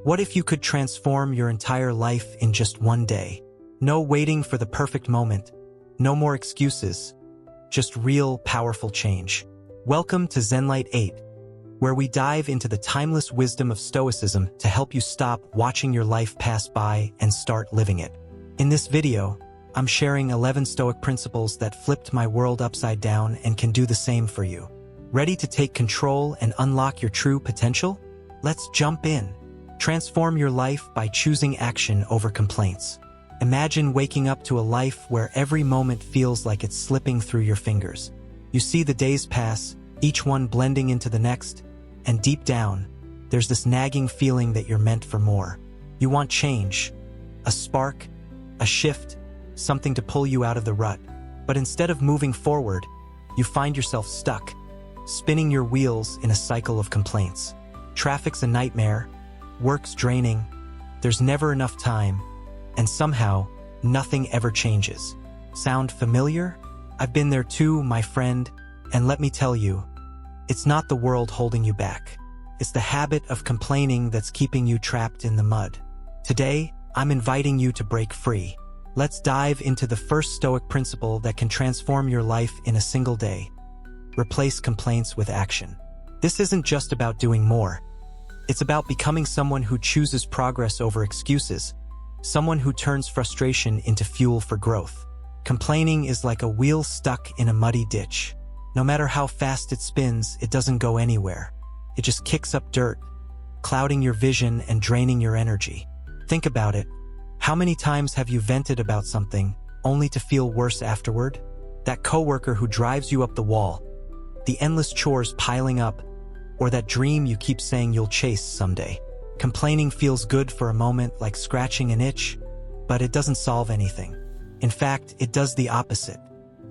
What if you could transform your entire life in just one day? No waiting for the perfect moment. No more excuses. Just real, powerful change. Welcome to ZenLight 8, where we dive into the timeless wisdom of Stoicism to help you stop watching your life pass by and start living it. In this video, I'm sharing 11 Stoic principles that flipped my world upside down and can do the same for you. Ready to take control and unlock your true potential? Let's jump in. Transform your life by choosing action over complaints. Imagine waking up to a life where every moment feels like it's slipping through your fingers. You see the days pass, each one blending into the next, and deep down, there's this nagging feeling that you're meant for more. You want change, a spark, a shift, something to pull you out of the rut. But instead of moving forward, you find yourself stuck, spinning your wheels in a cycle of complaints. Traffic's a nightmare, work's draining, there's never enough time, and somehow, nothing ever changes. Sound familiar? I've been there too, my friend, and let me tell you, it's not the world holding you back. It's the habit of complaining that's keeping you trapped in the mud. Today, I'm inviting you to break free. Let's dive into the first Stoic principle that can transform your life in a single day. Replace complaints with action. This isn't just about doing more. It's about becoming someone who chooses progress over excuses, someone who turns frustration into fuel for growth. Complaining is like a wheel stuck in a muddy ditch. No matter how fast it spins, it doesn't go anywhere. It just kicks up dirt, clouding your vision and draining your energy. Think about it. How many times have you vented about something, only to feel worse afterward? That coworker who drives you up the wall, the endless chores piling up, or that dream you keep saying you'll chase someday. Complaining feels good for a moment, like scratching an itch, but it doesn't solve anything. In fact, it does the opposite.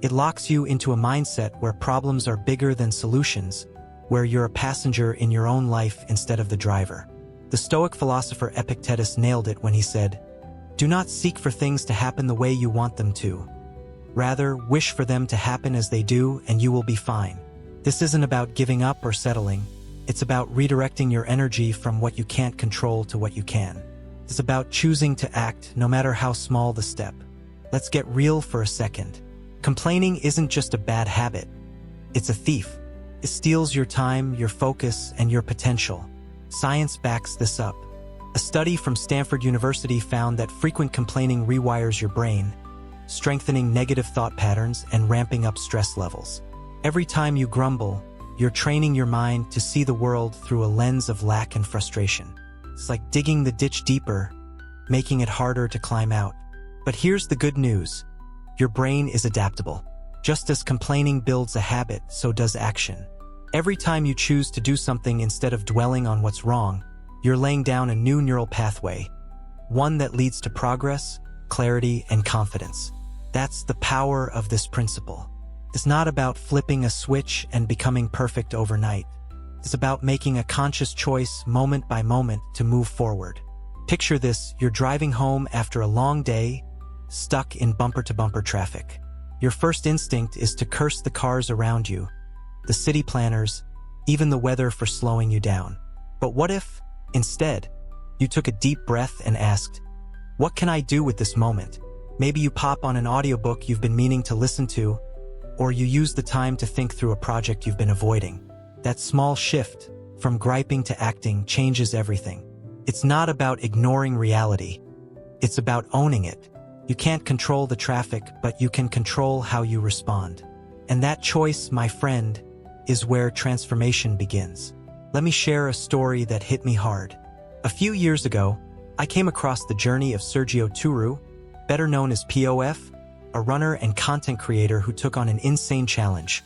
It locks you into a mindset where problems are bigger than solutions, where you're a passenger in your own life instead of the driver. The Stoic philosopher Epictetus nailed it when he said, "Do not seek for things to happen the way you want them to. Rather, wish for them to happen as they do, and you will be fine." This isn't about giving up or settling. It's about redirecting your energy from what you can't control to what you can. It's about choosing to act, no matter how small the step. Let's get real for a second. Complaining isn't just a bad habit. It's a thief. It steals your time, your focus, and your potential. Science backs this up. A study from Stanford University found that frequent complaining rewires your brain, strengthening negative thought patterns and ramping up stress levels. Every time you grumble, you're training your mind to see the world through a lens of lack and frustration. It's like digging the ditch deeper, making it harder to climb out. But here's the good news. Your brain is adaptable. Just as complaining builds a habit, so does action. Every time you choose to do something instead of dwelling on what's wrong, you're laying down a new neural pathway, one that leads to progress, clarity, and confidence. That's the power of this principle. It's not about flipping a switch and becoming perfect overnight. It's about making a conscious choice moment by moment to move forward. Picture this, you're driving home after a long day, stuck in bumper-to-bumper traffic. Your first instinct is to curse the cars around you, the city planners, even the weather for slowing you down. But what if, instead, you took a deep breath and asked, "What can I do with this moment?" Maybe you pop on an audiobook you've been meaning to listen to, or you use the time to think through a project you've been avoiding. That small shift, from griping to acting, changes everything. It's not about ignoring reality. It's about owning it. You can't control the traffic, but you can control how you respond. And that choice, my friend, is where transformation begins. Let me share a story that hit me hard. A few years ago, I came across the journey of Sergio Turu, better known as POF, a runner and content creator who took on an insane challenge,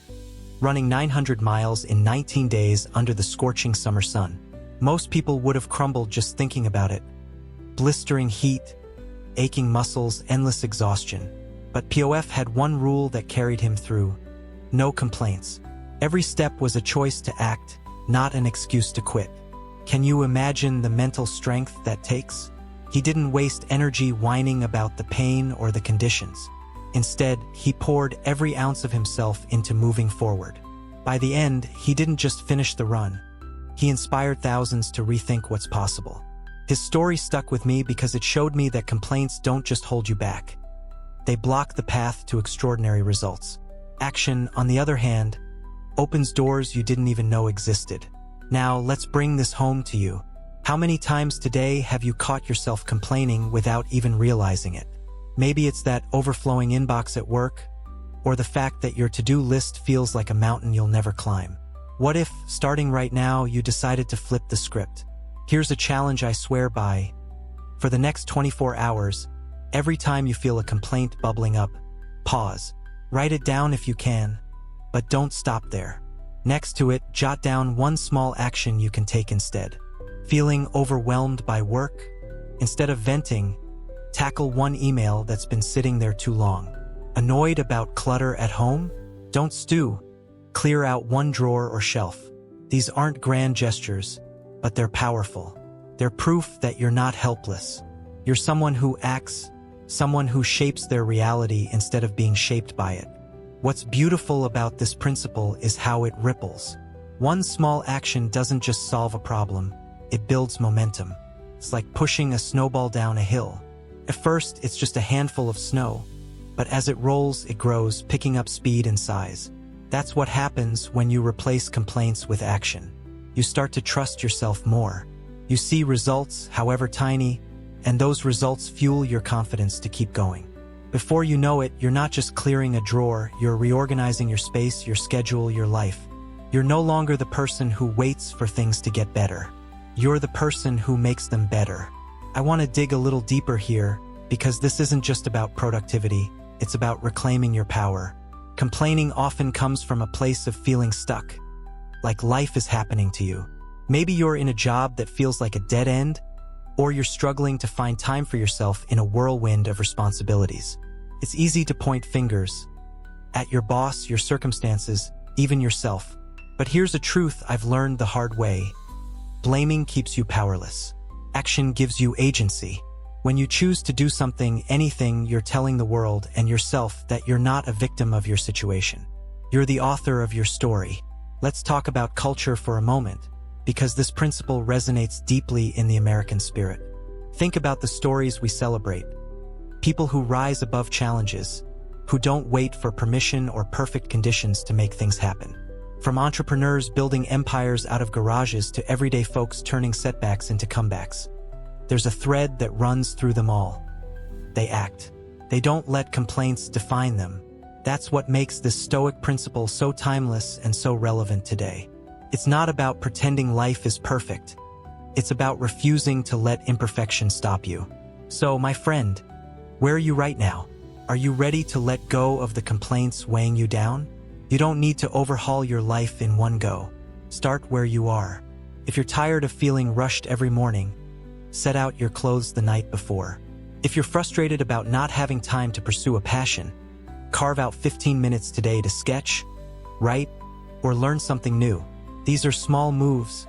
running 900 miles in 19 days under the scorching summer sun. Most people would have crumbled just thinking about it. Blistering heat, aching muscles, endless exhaustion. But POF had one rule that carried him through: no complaints. Every step was a choice to act, not an excuse to quit. Can you imagine the mental strength that takes? He didn't waste energy whining about the pain or the conditions. Instead, he poured every ounce of himself into moving forward. By the end, he didn't just finish the run. He inspired thousands to rethink what's possible. His story stuck with me because it showed me that complaints don't just hold you back. They block the path to extraordinary results. Action, on the other hand, opens doors you didn't even know existed. Now, let's bring this home to you. How many times today have you caught yourself complaining without even realizing it? Maybe it's that overflowing inbox at work, or the fact that your to-do list feels like a mountain you'll never climb. What if, starting right now, you decided to flip the script? Here's a challenge I swear by. For the next 24 hours, every time you feel a complaint bubbling up, pause. Write it down if you can, but don't stop there. Next to it, jot down one small action you can take instead. Feeling overwhelmed by work? Instead of venting, tackle one email that's been sitting there too long. Annoyed about clutter at home? Don't stew. Clear out one drawer or shelf. These aren't grand gestures, but they're powerful. They're proof that you're not helpless. You're someone who acts, someone who shapes their reality instead of being shaped by it. What's beautiful about this principle is how it ripples. One small action doesn't just solve a problem, it builds momentum. It's like pushing a snowball down a hill. At first, it's just a handful of snow, but as it rolls, it grows, picking up speed and size. That's what happens when you replace complaints with action. You start to trust yourself more. You see results, however tiny, and those results fuel your confidence to keep going. Before you know it, you're not just clearing a drawer, you're reorganizing your space, your schedule, your life. You're no longer the person who waits for things to get better. You're the person who makes them better. I want to dig a little deeper here, because this isn't just about productivity, it's about reclaiming your power. Complaining often comes from a place of feeling stuck, like life is happening to you. Maybe you're in a job that feels like a dead end, or you're struggling to find time for yourself in a whirlwind of responsibilities. It's easy to point fingers at your boss, your circumstances, even yourself. But here's a truth I've learned the hard way. Blaming keeps you powerless. Action gives you agency. When you choose to do something, anything, you're telling the world and yourself that you're not a victim of your situation. You're the author of your story. Let's talk about culture for a moment, because this principle resonates deeply in the American spirit. Think about the stories we celebrate. People who rise above challenges, who don't wait for permission or perfect conditions to make things happen. From entrepreneurs building empires out of garages to everyday folks turning setbacks into comebacks. There's a thread that runs through them all. They act. They don't let complaints define them. That's what makes this Stoic principle so timeless and so relevant today. It's not about pretending life is perfect. It's about refusing to let imperfection stop you. So, my friend, where are you right now? Are you ready to let go of the complaints weighing you down? You don't need to overhaul your life in one go. Start where you are. If you're tired of feeling rushed every morning, set out your clothes the night before. If you're frustrated about not having time to pursue a passion, carve out 15 minutes today to sketch, write, or learn something new. These are small moves,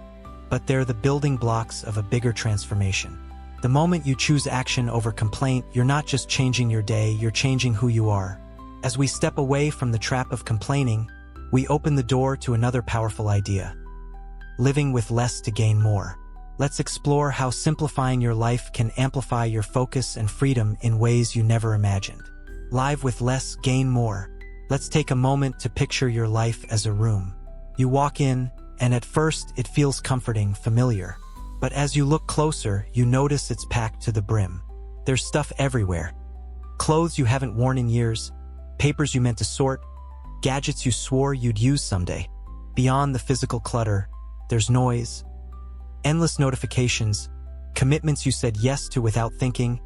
but they're the building blocks of a bigger transformation. The moment you choose action over complaint, you're not just changing your day, you're changing who you are. As we step away from the trap of complaining, we open the door to another powerful idea: living with less to gain more. Let's explore how simplifying your life can amplify your focus and freedom in ways you never imagined. Live with less, gain more. Let's take a moment to picture your life as a room. You walk in, and at first it feels comforting, familiar. But as you look closer, you notice it's packed to the brim. There's stuff everywhere. Clothes you haven't worn in years, papers you meant to sort, gadgets you swore you'd use someday. Beyond the physical clutter, there's noise, endless notifications, commitments you said yes to without thinking,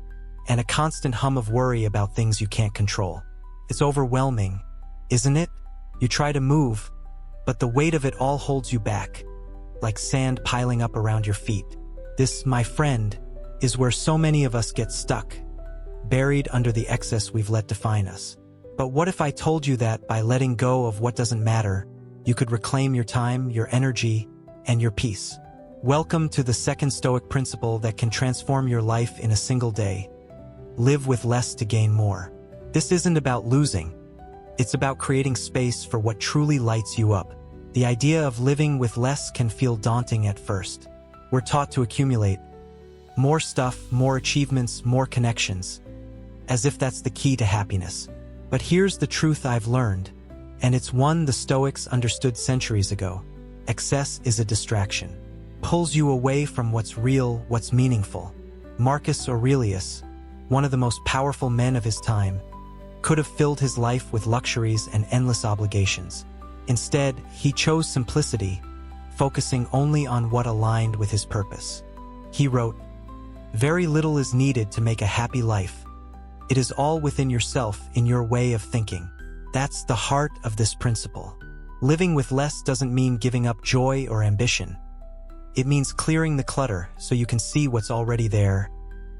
and a constant hum of worry about things you can't control. It's overwhelming, isn't it? You try to move, but the weight of it all holds you back, like sand piling up around your feet. This, my friend, is where so many of us get stuck, buried under the excess we've let define us. But what if I told you that by letting go of what doesn't matter, you could reclaim your time, your energy, and your peace? Welcome to the second Stoic principle that can transform your life in a single day. Live with less to gain more. This isn't about losing. It's about creating space for what truly lights you up. The idea of living with less can feel daunting at first. We're taught to accumulate, More stuff, more achievements, more connections. As if that's the key to happiness. But here's the truth I've learned, and it's one the Stoics understood centuries ago. Excess is a distraction. Pulls you away from what's real, what's meaningful. Marcus Aurelius, one of the most powerful men of his time, could have filled his life with luxuries and endless obligations. Instead, he chose simplicity, focusing only on what aligned with his purpose. He wrote, "Very little is needed to make a happy life. It is all within yourself, in your way of thinking." That's the heart of this principle. Living with less doesn't mean giving up joy or ambition. It means clearing the clutter so you can see what's already there,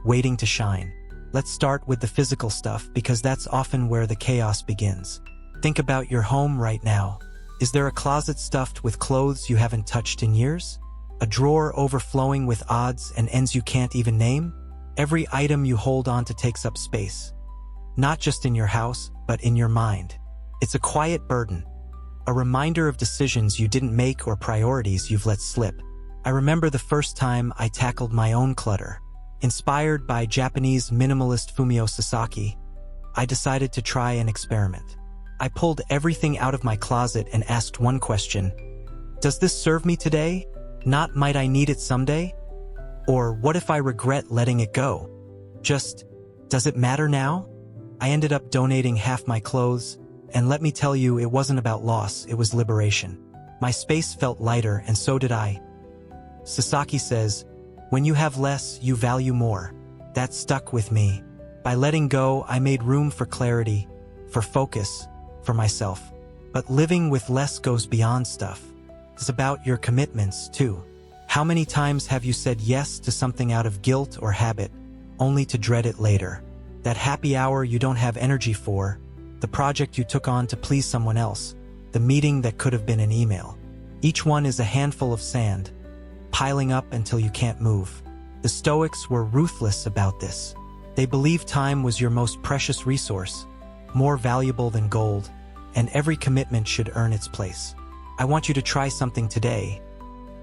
waiting to shine. Let's start with the physical stuff because that's often where the chaos begins. Think about your home right now. Is there a closet stuffed with clothes you haven't touched in years? A drawer overflowing with odds and ends you can't even name? Every item you hold on to takes up space. Not just in your house, but in your mind. It's a quiet burden. A reminder of decisions you didn't make or priorities you've let slip. I remember the first time I tackled my own clutter. Inspired by Japanese minimalist Fumio Sasaki, I decided to try an experiment. I pulled everything out of my closet and asked one question. Does this serve me today? Not might I need it someday? Or what if I regret letting it go? Just, does it matter now? I ended up donating half my clothes, and let me tell you, it wasn't about loss, it was liberation. My space felt lighter, and so did I. Sasaki says, when you have less, you value more. That stuck with me. By letting go, I made room for clarity, for focus, for myself. But living with less goes beyond stuff. It's about your commitments, too. How many times have you said yes to something out of guilt or habit, only to dread it later? That happy hour you don't have energy for, the project you took on to please someone else, the meeting that could have been an email. Each one is a handful of sand, piling up until you can't move. The Stoics were ruthless about this. They believed time was your most precious resource, more valuable than gold, and every commitment should earn its place. I want you to try something today.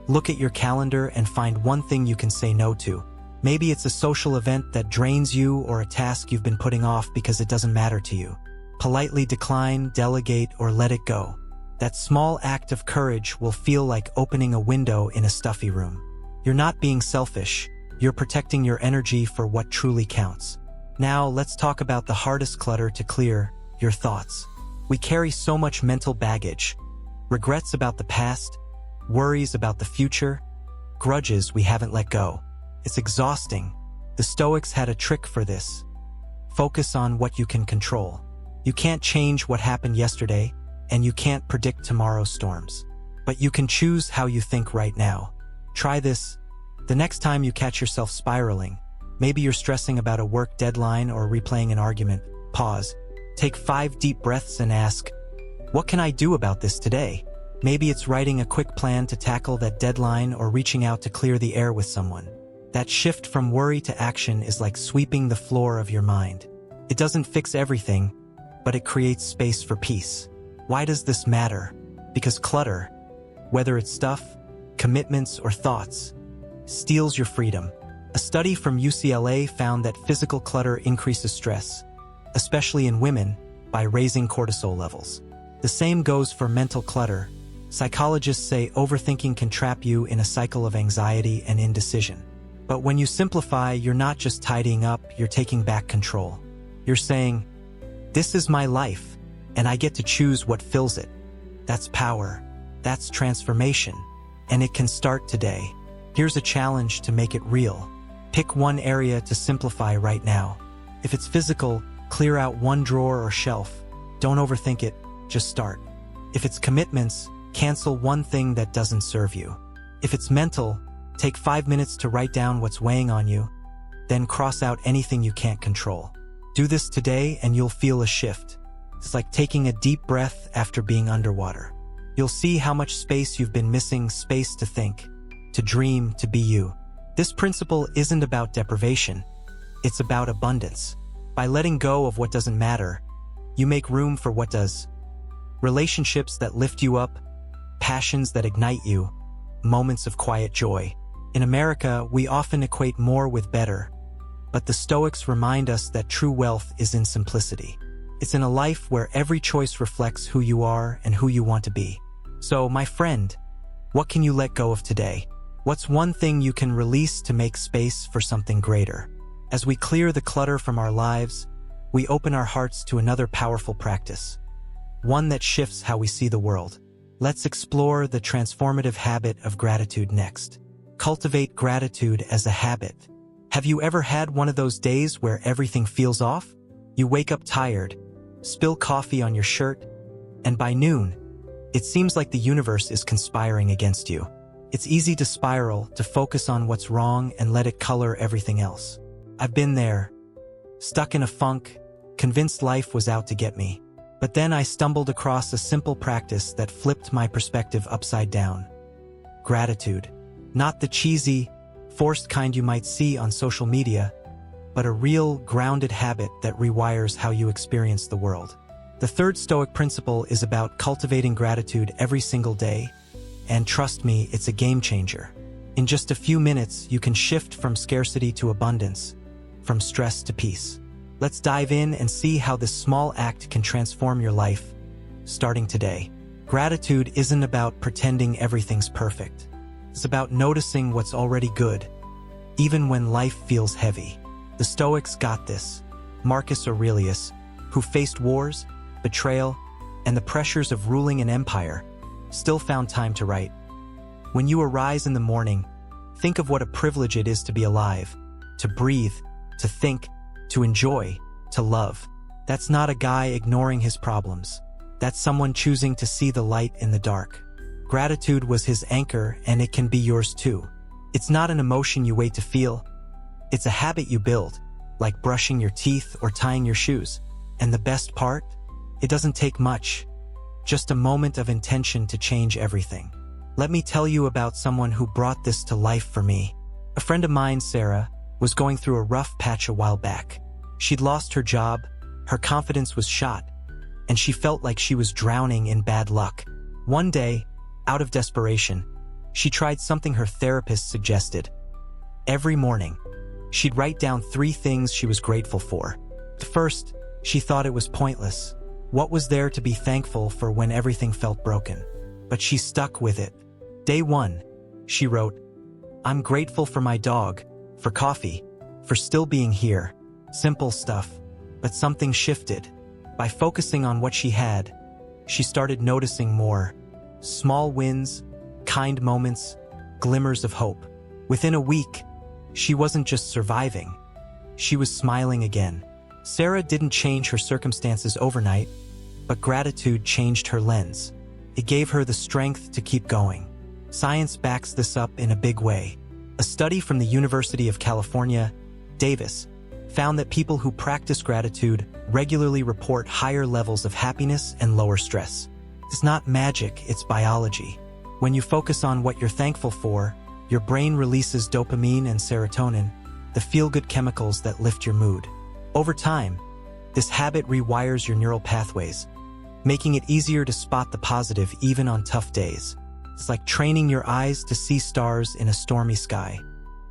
Look at your calendar and find one thing you can say no to. Maybe it's a social event that drains you or a task you've been putting off because it doesn't matter to you. Politely decline, delegate, or let it go. That small act of courage will feel like opening a window in a stuffy room. You're not being selfish. You're protecting your energy for what truly counts. Now, let's talk about the hardest clutter to clear, your thoughts. We carry so much mental baggage. Regrets about the past, worries about the future, grudges we haven't let go. It's exhausting. The Stoics had a trick for this. Focus on what you can control. You can't change what happened yesterday, and you can't predict tomorrow's storms. But you can choose how you think right now. Try this. The next time you catch yourself spiraling, maybe you're stressing about a work deadline or replaying an argument, pause. Take 5 deep breaths and ask, what can I do about this today? Maybe it's writing a quick plan to tackle that deadline or reaching out to clear the air with someone. That shift from worry to action is like sweeping the floor of your mind. It doesn't fix everything, but it creates space for peace. Why does this matter? Because clutter, whether it's stuff, commitments, or thoughts, steals your freedom. A study from UCLA found that physical clutter increases stress, especially in women, by raising cortisol levels. The same goes for mental clutter. Psychologists say overthinking can trap you in a cycle of anxiety and indecision. But when you simplify, you're not just tidying up, you're taking back control. You're saying, this is my life, and I get to choose what fills it. That's power. That's transformation. And it can start today. Here's a challenge to make it real. Pick one area to simplify right now. If it's physical, clear out one drawer or shelf. Don't overthink it, just start. If it's commitments, cancel one thing that doesn't serve you. If it's mental, take 5 minutes to write down what's weighing on you, then cross out anything you can't control. Do this today and you'll feel a shift. It's like taking a deep breath after being underwater. You'll see how much space you've been missing, space to think, to dream, to be you. This principle isn't about deprivation. It's about abundance. By letting go of what doesn't matter, you make room for what does. Relationships that lift you up, passions that ignite you, moments of quiet joy. In America, we often equate more with better, but the Stoics remind us that true wealth is in simplicity. It's in a life where every choice reflects who you are and who you want to be. So, my friend, what can you let go of today? What's one thing you can release to make space for something greater? As we clear the clutter from our lives, we open our hearts to another powerful practice, one that shifts how we see the world. Let's explore the transformative habit of gratitude next. Cultivate gratitude as a habit. Have you ever had one of those days where everything feels off? You wake up tired, spill coffee on your shirt, and by noon, it seems like the universe is conspiring against you. It's easy to spiral, to focus on what's wrong and let it color everything else. I've been there, stuck in a funk, convinced life was out to get me. But then I stumbled across a simple practice that flipped my perspective upside down. Gratitude. Not the cheesy, forced kind you might see on social media, but a real, grounded habit that rewires how you experience the world. The third Stoic principle is about cultivating gratitude every single day, and trust me, it's a game changer. In just a few minutes, you can shift from scarcity to abundance, from stress to peace. Let's dive in and see how this small act can transform your life, starting today. Gratitude isn't about pretending everything's perfect. It's about noticing what's already good, even when life feels heavy. The Stoics got this. Marcus Aurelius, who faced wars, betrayal, and the pressures of ruling an empire, still found time to write. When you arise in the morning, think of what a privilege it is to be alive, to breathe, to think, to enjoy, to love. That's not a guy ignoring his problems. That's someone choosing to see the light in the dark. Gratitude was his anchor, and it can be yours too. It's not an emotion you wait to feel. It's a habit you build, like brushing your teeth or tying your shoes. And the best part? It doesn't take much. Just a moment of intention to change everything. Let me tell you about someone who brought this to life for me. A friend of mine, Sarah, was going through a rough patch a while back. She'd lost her job, her confidence was shot, and she felt like she was drowning in bad luck. One day, out of desperation, she tried something her therapist suggested. Every morning, she'd write down 3 things she was grateful for. At first, she thought it was pointless. What was there to be thankful for when everything felt broken? But she stuck with it. Day 1, she wrote, "I'm grateful for my dog, for coffee, for still being here." Simple stuff, but something shifted. By focusing on what she had, she started noticing more. Small wins, kind moments, glimmers of hope. Within a week, she wasn't just surviving, she was smiling again. Sarah didn't change her circumstances overnight, but gratitude changed her lens. It gave her the strength to keep going. Science backs this up in a big way. A study from the University of California, Davis, found that people who practice gratitude regularly report higher levels of happiness and lower stress. It's not magic, it's biology. When you focus on what you're thankful for, your brain releases dopamine and serotonin, the feel-good chemicals that lift your mood. Over time, this habit rewires your neural pathways, making it easier to spot the positive even on tough days. It's like training your eyes to see stars in a stormy sky.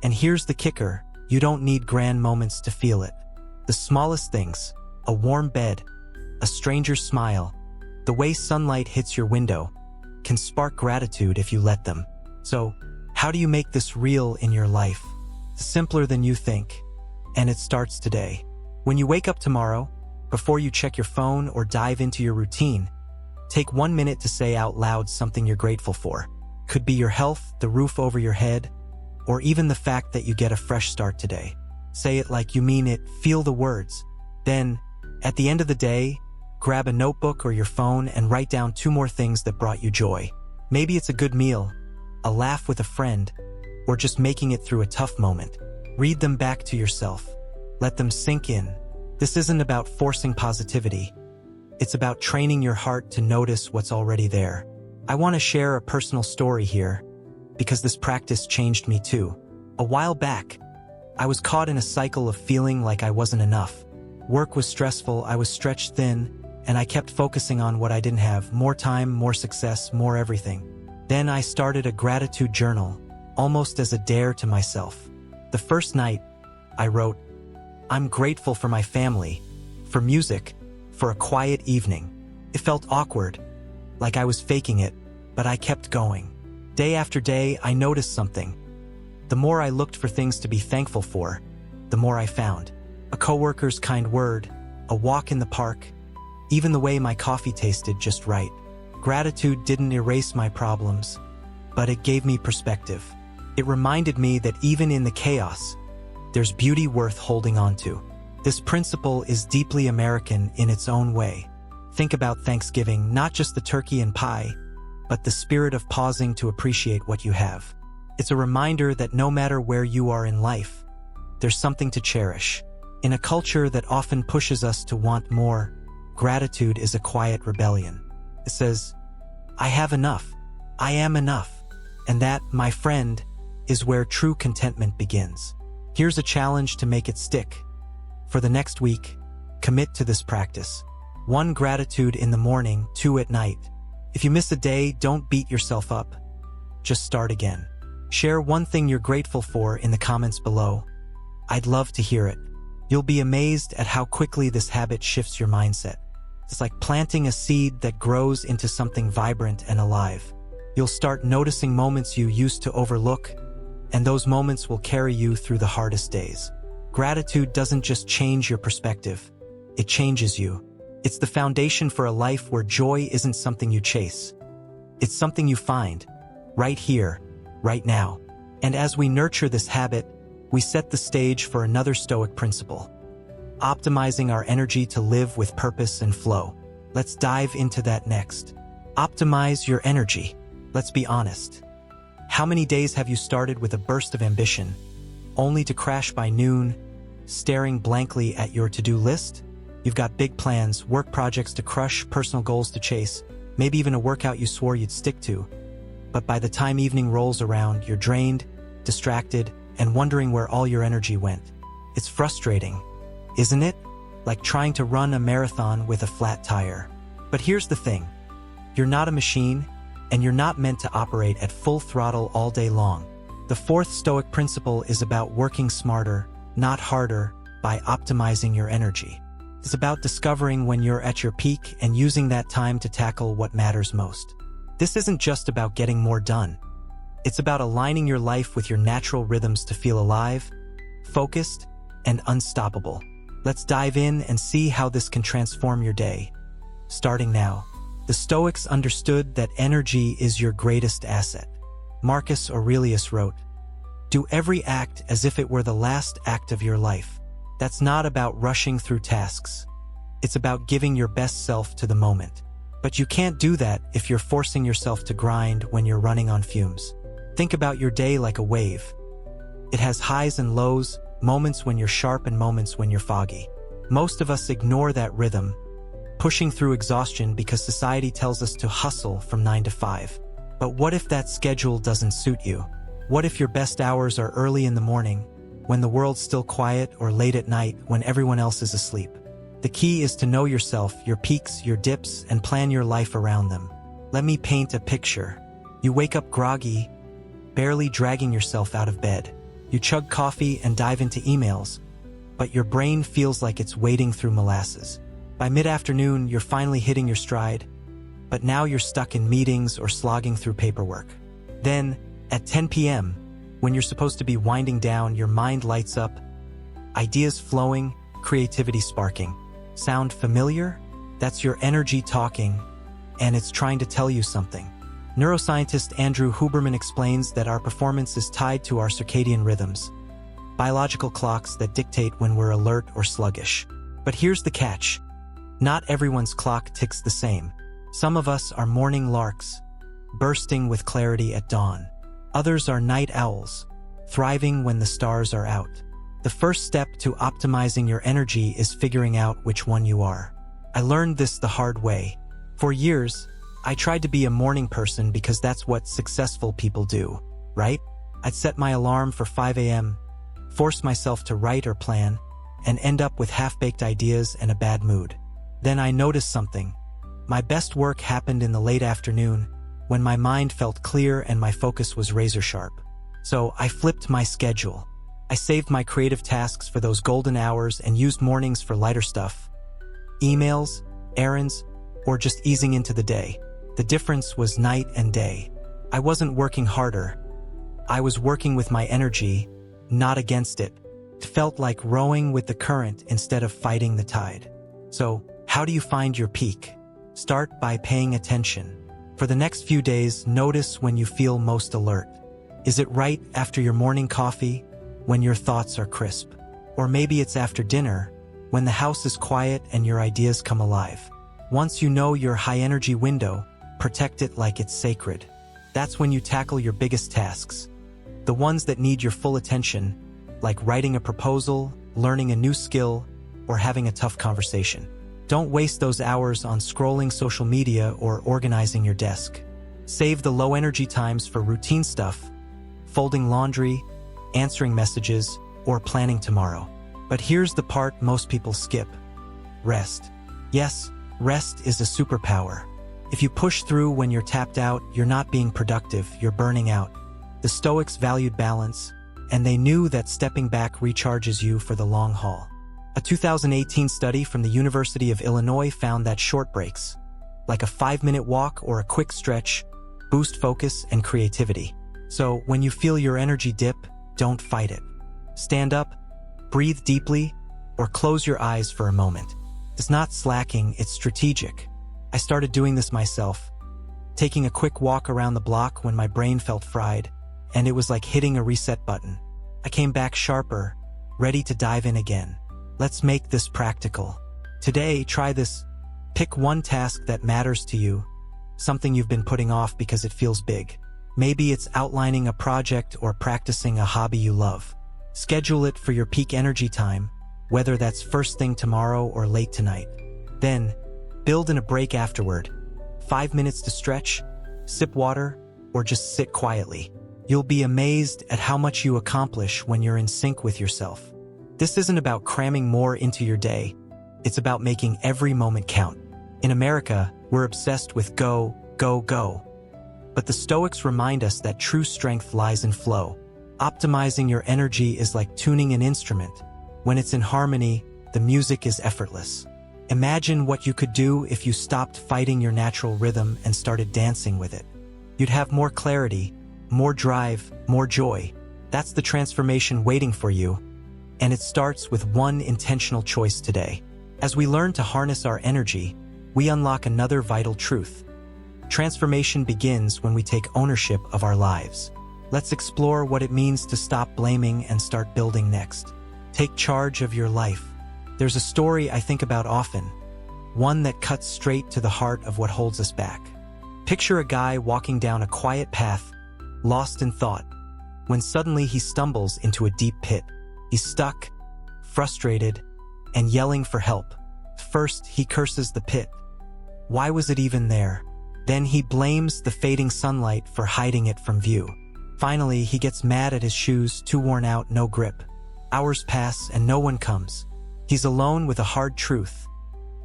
And here's the kicker, you don't need grand moments to feel it. The smallest things, a warm bed, a stranger's smile, the way sunlight hits your window, can spark gratitude if you let them. So, how do you make this real in your life? Simpler than you think, and it starts today. When you wake up tomorrow, before you check your phone or dive into your routine, take 1 minute to say out loud something you're grateful for. Could be your health, the roof over your head, or even the fact that you get a fresh start today. Say it like you mean it, feel the words. Then, at the end of the day, grab a notebook or your phone and write down 2 more things that brought you joy. Maybe it's a good meal, a laugh with a friend, or just making it through a tough moment. Read them back to yourself. Let them sink in. This isn't about forcing positivity. It's about training your heart to notice what's already there. I want to share a personal story here, because this practice changed me too. A while back, I was caught in a cycle of feeling like I wasn't enough. Work was stressful, I was stretched thin, and I kept focusing on what I didn't have: more time, more success, more everything. Then I started a gratitude journal, almost as a dare to myself. The first night, I wrote, "I'm grateful for my family, for music, for a quiet evening." It felt awkward, like I was faking it, but I kept going. Day after day, I noticed something. The more I looked for things to be thankful for, the more I found. A coworker's kind word, a walk in the park, even the way my coffee tasted just right. Gratitude didn't erase my problems, but it gave me perspective. It reminded me that even in the chaos, there's beauty worth holding on to. This principle is deeply American in its own way. Think about Thanksgiving, not just the turkey and pie, but the spirit of pausing to appreciate what you have. It's a reminder that no matter where you are in life, there's something to cherish. In a culture that often pushes us to want more, gratitude is a quiet rebellion. It says, "I have enough. I am enough." And that, my friend, is where true contentment begins. Here's a challenge to make it stick. For the next week, commit to this practice. 1 gratitude in the morning, 2 at night. If you miss a day, don't beat yourself up. Just start again. Share one thing you're grateful for in the comments below. I'd love to hear it. You'll be amazed at how quickly this habit shifts your mindset. It's like planting a seed that grows into something vibrant and alive. You'll start noticing moments you used to overlook, and those moments will carry you through the hardest days. Gratitude doesn't just change your perspective, it changes you. It's the foundation for a life where joy isn't something you chase. It's something you find, right here, right now. And as we nurture this habit, we set the stage for another Stoic principle, optimizing our energy to live with purpose and flow. Let's dive into that next. Optimize your energy. Let's be honest. How many days have you started with a burst of ambition, only to crash by noon, staring blankly at your to-do list? You've got big plans, work projects to crush, personal goals to chase, maybe even a workout you swore you'd stick to. But by the time evening rolls around, you're drained, distracted, and wondering where all your energy went. It's frustrating, isn't it? Like trying to run a marathon with a flat tire. But here's the thing. You're not a machine, and you're not meant to operate at full throttle all day long. The 4th Stoic principle is about working smarter, not harder, by optimizing your energy. It's about discovering when you're at your peak and using that time to tackle what matters most. This isn't just about getting more done. It's about aligning your life with your natural rhythms to feel alive, focused, and unstoppable. Let's dive in and see how this can transform your day. Starting now. The Stoics understood that energy is your greatest asset. Marcus Aurelius wrote, "Do every act as if it were the last act of your life." That's not about rushing through tasks. It's about giving your best self to the moment. But you can't do that if you're forcing yourself to grind when you're running on fumes. Think about your day like a wave. It has highs and lows, moments when you're sharp and moments when you're foggy. Most of us ignore that rhythm, pushing through exhaustion because society tells us to hustle from 9 to 5. But what if that schedule doesn't suit you? What if your best hours are early in the morning, when the world's still quiet, or late at night when everyone else is asleep? The key is to know yourself, your peaks, your dips, and plan your life around them. Let me paint a picture. You wake up groggy, barely dragging yourself out of bed. You chug coffee and dive into emails, but your brain feels like it's wading through molasses. By mid-afternoon, you're finally hitting your stride, but now you're stuck in meetings or slogging through paperwork. Then, at 10 p.m., when you're supposed to be winding down, your mind lights up, ideas flowing, creativity sparking. Sound familiar? That's your energy talking, and it's trying to tell you something. Neuroscientist Andrew Huberman explains that our performance is tied to our circadian rhythms, biological clocks that dictate when we're alert or sluggish. But here's the catch. Not everyone's clock ticks the same. Some of us are morning larks, bursting with clarity at dawn. Others are night owls, thriving when the stars are out. The first step to optimizing your energy is figuring out which one you are. I learned this the hard way. For years, I tried to be a morning person because that's what successful people do, right? I'd set my alarm for 5 a.m., force myself to write or plan, and end up with half-baked ideas and a bad mood. Then I noticed something. My best work happened in the late afternoon, when my mind felt clear and my focus was razor sharp. So I flipped my schedule. I saved my creative tasks for those golden hours and used mornings for lighter stuff. Emails, errands, or just easing into the day. The difference was night and day. I wasn't working harder. I was working with my energy, not against it. It felt like rowing with the current instead of fighting the tide. So, how do you find your peak? Start by paying attention. For the next few days, notice when you feel most alert. Is it right after your morning coffee, when your thoughts are crisp? Or maybe it's after dinner, when the house is quiet and your ideas come alive. Once you know your high-energy window, protect it like it's sacred. That's when you tackle your biggest tasks. The ones that need your full attention, like writing a proposal, learning a new skill, or having a tough conversation. Don't waste those hours on scrolling social media or organizing your desk. Save the low-energy times for routine stuff, folding laundry, answering messages, or planning tomorrow. But here's the part most people skip. Rest. Yes, rest is a superpower. If you push through when you're tapped out, you're not being productive, you're burning out. The Stoics valued balance, and they knew that stepping back recharges you for the long haul. A 2018 study from the University of Illinois found that short breaks, like a 5-minute walk or a quick stretch, boost focus and creativity. So when you feel your energy dip, don't fight it. Stand up, breathe deeply, or close your eyes for a moment. It's not slacking, it's strategic. I started doing this myself, taking a quick walk around the block when my brain felt fried, and it was like hitting a reset button. I came back sharper, ready to dive in again. Let's make this practical. Today, try this. Pick one task that matters to you, something you've been putting off because it feels big. Maybe it's outlining a project or practicing a hobby you love. Schedule it for your peak energy time, whether that's first thing tomorrow or late tonight. Then, build in a break afterward. 5 minutes to stretch, sip water, or just sit quietly. You'll be amazed at how much you accomplish when you're in sync with yourself. This isn't about cramming more into your day. It's about making every moment count. In America, we're obsessed with go, go, go. But the Stoics remind us that true strength lies in flow. Optimizing your energy is like tuning an instrument. When it's in harmony, the music is effortless. Imagine what you could do if you stopped fighting your natural rhythm and started dancing with it. You'd have more clarity, more drive, more joy. That's the transformation waiting for you. And it starts with one intentional choice today. As we learn to harness our energy, we unlock another vital truth. Transformation begins when we take ownership of our lives. Let's explore what it means to stop blaming and start building next. Take charge of your life. There's a story I think about often, one that cuts straight to the heart of what holds us back. Picture a guy walking down a quiet path, lost in thought, when suddenly he stumbles into a deep pit. He's stuck, frustrated, and yelling for help. First, he curses the pit. Why was it even there? Then he blames the fading sunlight for hiding it from view. Finally, he gets mad at his shoes, too worn out, no grip. Hours pass and no one comes. He's alone with a hard truth.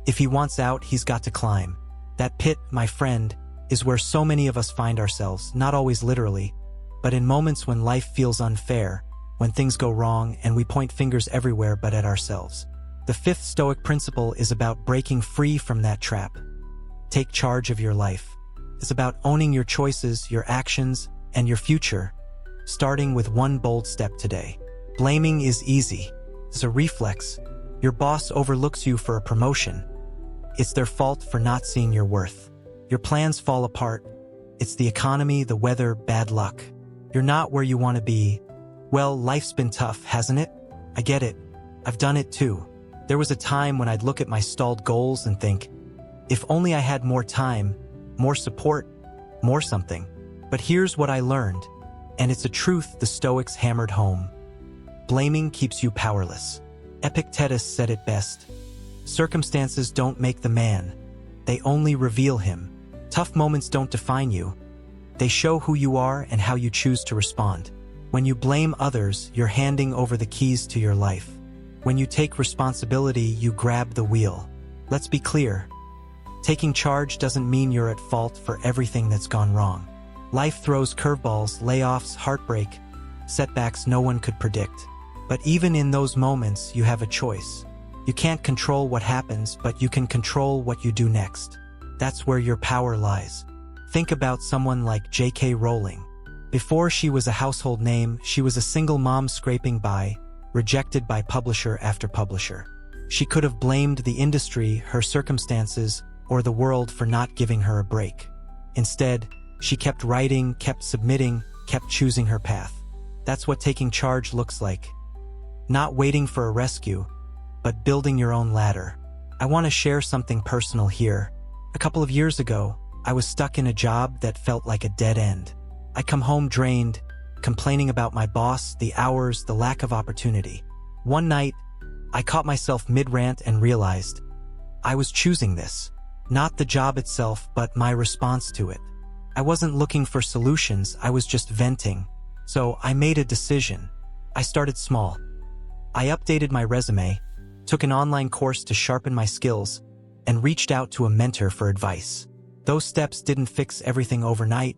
If he wants out, he's got to climb. That pit, my friend, is where so many of us find ourselves, not always literally, but in moments when life feels unfair, when things go wrong and we point fingers everywhere but at ourselves. The fifth Stoic principle is about breaking free from that trap. Take charge of your life. It's about owning your choices, your actions, and your future, starting with one bold step today. Blaming is easy. It's a reflex. Your boss overlooks you for a promotion. It's their fault for not seeing your worth. Your plans fall apart. It's the economy, the weather, bad luck. You're not where you want to be. Well, life's been tough, hasn't it? I get it. I've done it too. There was a time when I'd look at my stalled goals and think, if only I had more time, more support, more something. But here's what I learned, and it's a truth the Stoics hammered home. Blaming keeps you powerless. Epictetus said it best. Circumstances don't make the man. They only reveal him. Tough moments don't define you. They show who you are and how you choose to respond. When you blame others, you're handing over the keys to your life. When you take responsibility, you grab the wheel. Let's be clear. Taking charge doesn't mean you're at fault for everything that's gone wrong. Life throws curveballs, layoffs, heartbreak, setbacks no one could predict. But even in those moments, you have a choice. You can't control what happens, but you can control what you do next. That's where your power lies. Think about someone like J.K. Rowling. Before she was a household name, she was a single mom scraping by, rejected by publisher after publisher. She could have blamed the industry, her circumstances, or the world for not giving her a break. Instead, she kept writing, kept submitting, kept choosing her path. That's what taking charge looks like. Not waiting for a rescue, but building your own ladder. I want to share something personal here. A couple of years ago, I was stuck in a job that felt like a dead end. I come home drained, complaining about my boss, the hours, the lack of opportunity. One night, I caught myself mid-rant and realized I was choosing this. Not the job itself, but my response to it. I wasn't looking for solutions, I was just venting. So I made a decision. I started small. I updated my resume, took an online course to sharpen my skills, and reached out to a mentor for advice. Those steps didn't fix everything overnight,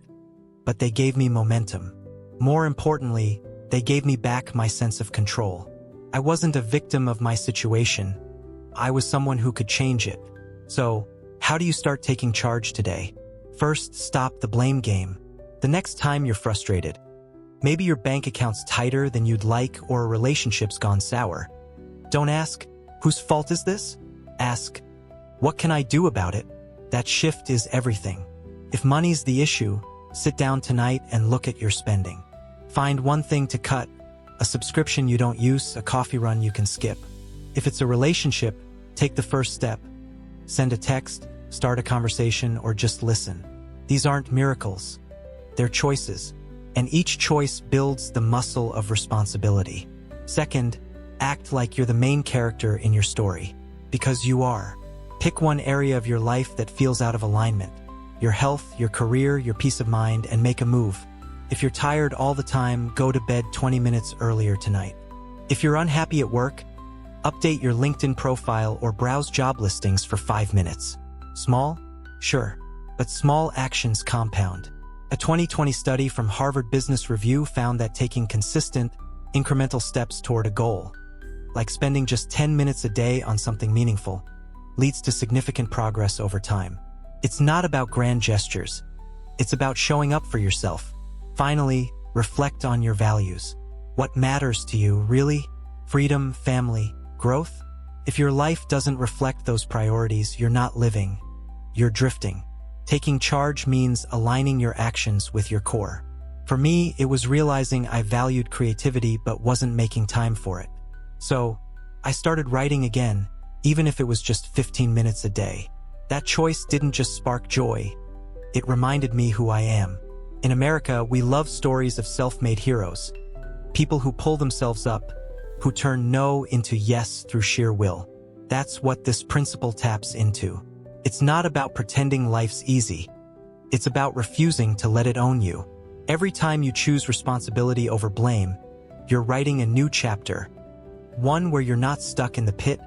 but they gave me momentum. More importantly, they gave me back my sense of control. I wasn't a victim of my situation. I was someone who could change it. So, how do you start taking charge today? First, stop the blame game. The next time you're frustrated, maybe your bank account's tighter than you'd like or a relationship's gone sour. Don't ask, whose fault is this? Ask, what can I do about it? That shift is everything. If money's the issue, sit down tonight and look at your spending. Find one thing to cut, a subscription you don't use, a coffee run you can skip. If it's a relationship, take the first step. Send a text, start a conversation, or just listen. These aren't miracles. They're choices, and each choice builds the muscle of responsibility. Second, act like you're the main character in your story, because you are. Pick one area of your life that feels out of alignment. Your health, your career, your peace of mind, and make a move. If you're tired all the time, go to bed 20 minutes earlier tonight. If you're unhappy at work, update your LinkedIn profile or browse job listings for 5 minutes. Small? Sure. But small actions compound. A 2020 study from Harvard Business Review found that taking consistent, incremental steps toward a goal, like spending just 10 minutes a day on something meaningful, leads to significant progress over time. It's not about grand gestures. It's about showing up for yourself. Finally, reflect on your values. What matters to you, really? Freedom, family, growth? If your life doesn't reflect those priorities, you're not living. You're drifting. Taking charge means aligning your actions with your core. For me, it was realizing I valued creativity but wasn't making time for it. So, I started writing again, even if it was just 15 minutes a day. That choice didn't just spark joy. It reminded me who I am. In America, we love stories of self-made heroes. People who pull themselves up, who turn no into yes through sheer will. That's what this principle taps into. It's not about pretending life's easy. It's about refusing to let it own you. Every time you choose responsibility over blame, you're writing a new chapter. One where you're not stuck in the pit,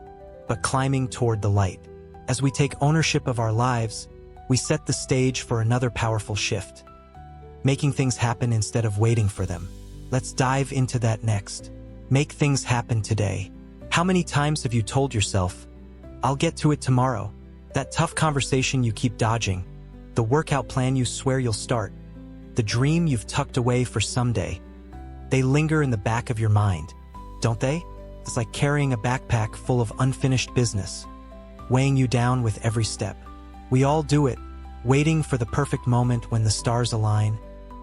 but climbing toward the light. As we take ownership of our lives, we set the stage for another powerful shift. Making things happen instead of waiting for them. Let's dive into that next. Make things happen today. How many times have you told yourself, I'll get to it tomorrow? That tough conversation you keep dodging, the workout plan you swear you'll start, the dream you've tucked away for someday. They linger in the back of your mind, don't they? It's like carrying a backpack full of unfinished business, weighing you down with every step. We all do it, waiting for the perfect moment when the stars align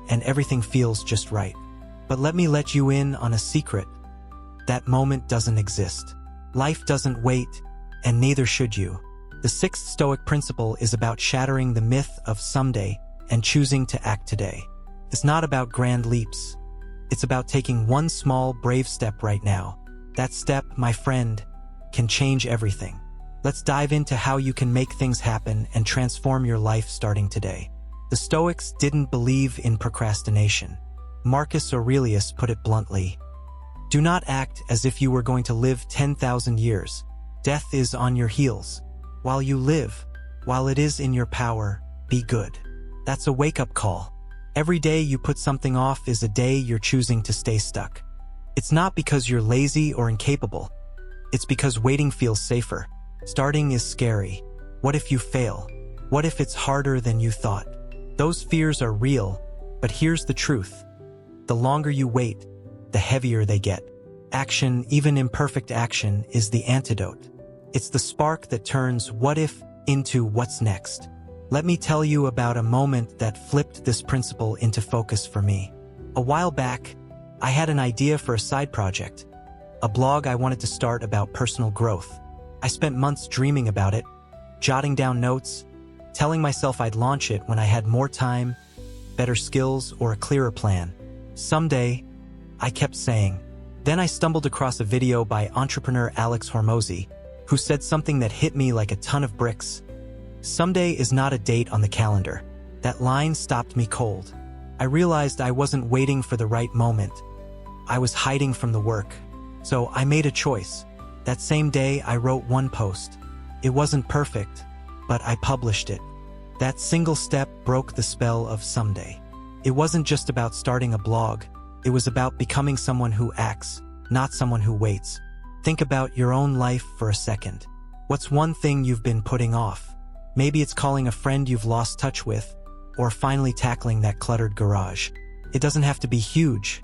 and everything feels just right. But let me let you in on a secret. That moment doesn't exist. Life doesn't wait, and neither should you. The sixth Stoic principle is about shattering the myth of someday and choosing to act today. It's not about grand leaps. It's about taking one small, brave step right now. That step, my friend, can change everything. Let's dive into how you can make things happen and transform your life starting today. The Stoics didn't believe in procrastination. Marcus Aurelius put it bluntly. Do not act as if you were going to live 10,000 years. Death is on your heels. While you live, while it is in your power, be good. That's a wake-up call. Every day you put something off is a day you're choosing to stay stuck. It's not because you're lazy or incapable. It's because waiting feels safer. Starting is scary. What if you fail? What if it's harder than you thought? Those fears are real, but here's the truth. The longer you wait, the heavier they get. Action, even imperfect action, is the antidote. It's the spark that turns what if into what's next. Let me tell you about a moment that flipped this principle into focus for me. A while back, I had an idea for a side project, a blog I wanted to start about personal growth. I spent months dreaming about it, jotting down notes, telling myself I'd launch it when I had more time, better skills, or a clearer plan. Someday, I kept saying. Then I stumbled across a video by entrepreneur Alex Hormozi, who said something that hit me like a ton of bricks. Someday is not a date on the calendar. That line stopped me cold. I realized I wasn't waiting for the right moment. I was hiding from the work. So I made a choice. That same day, I wrote one post. It wasn't perfect, but I published it. That single step broke the spell of someday. It wasn't just about starting a blog. It was about becoming someone who acts, not someone who waits. Think about your own life for a second. What's one thing you've been putting off? Maybe it's calling a friend you've lost touch with, or finally tackling that cluttered garage. It doesn't have to be huge.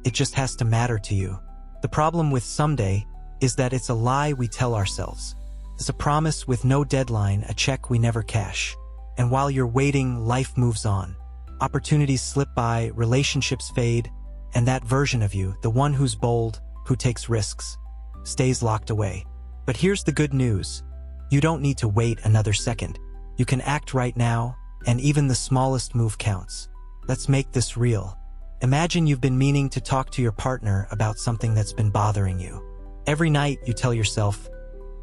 It just has to matter to you. The problem with someday is that it's a lie we tell ourselves. It's a promise with no deadline, a check we never cash. And while you're waiting, life moves on. Opportunities slip by, relationships fade, and that version of you, the one who's bold, who takes risks, stays locked away. But here's the good news. You don't need to wait another second. You can act right now, and even the smallest move counts. Let's make this real. Imagine you've been meaning to talk to your partner about something that's been bothering you. Every night you tell yourself,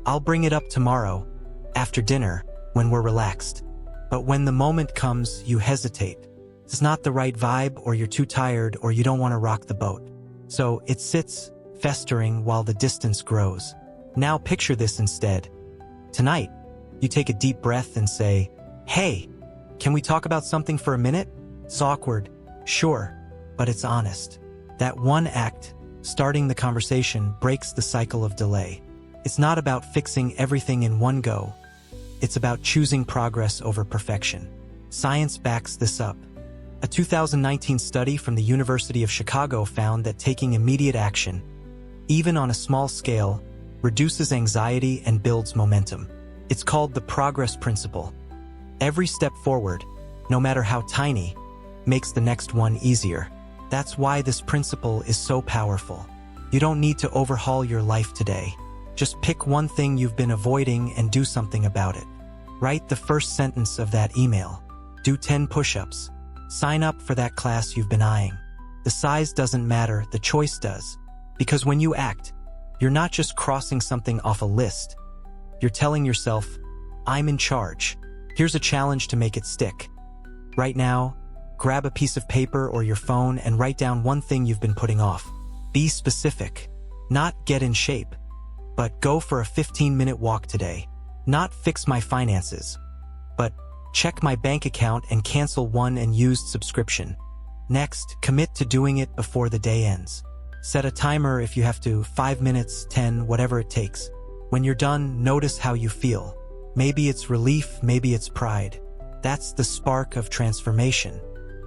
I'll bring it up tomorrow, after dinner, when we're relaxed. But when the moment comes, you hesitate. It's not the right vibe, or you're too tired, or you don't want to rock the boat. So it sits, festering while the distance grows. Now picture this instead. Tonight, you take a deep breath and say, hey, can we talk about something for a minute? It's awkward, sure, but it's honest. That one act, starting the conversation, breaks the cycle of delay. It's not about fixing everything in one go. It's about choosing progress over perfection. Science backs this up. A 2019 study from the University of Chicago found that taking immediate action, even on a small scale, reduces anxiety and builds momentum. It's called the progress principle. Every step forward, no matter how tiny, makes the next one easier. That's why this principle is so powerful. You don't need to overhaul your life today. Just pick one thing you've been avoiding and do something about it. Write the first sentence of that email. Do 10 push-ups. Sign up for that class you've been eyeing. The size doesn't matter, the choice does. Because when you act, you're not just crossing something off a list. You're telling yourself, I'm in charge. Here's a challenge to make it stick. Right now, grab a piece of paper or your phone and write down one thing you've been putting off. Be specific. Not get in shape, but go for a 15-minute walk today. Not fix my finances, but check my bank account and cancel one unused subscription. Next, commit to doing it before the day ends. Set a timer if you have to, 5 minutes, 10, whatever it takes. When you're done, notice how you feel. Maybe it's relief, maybe it's pride. That's the spark of transformation.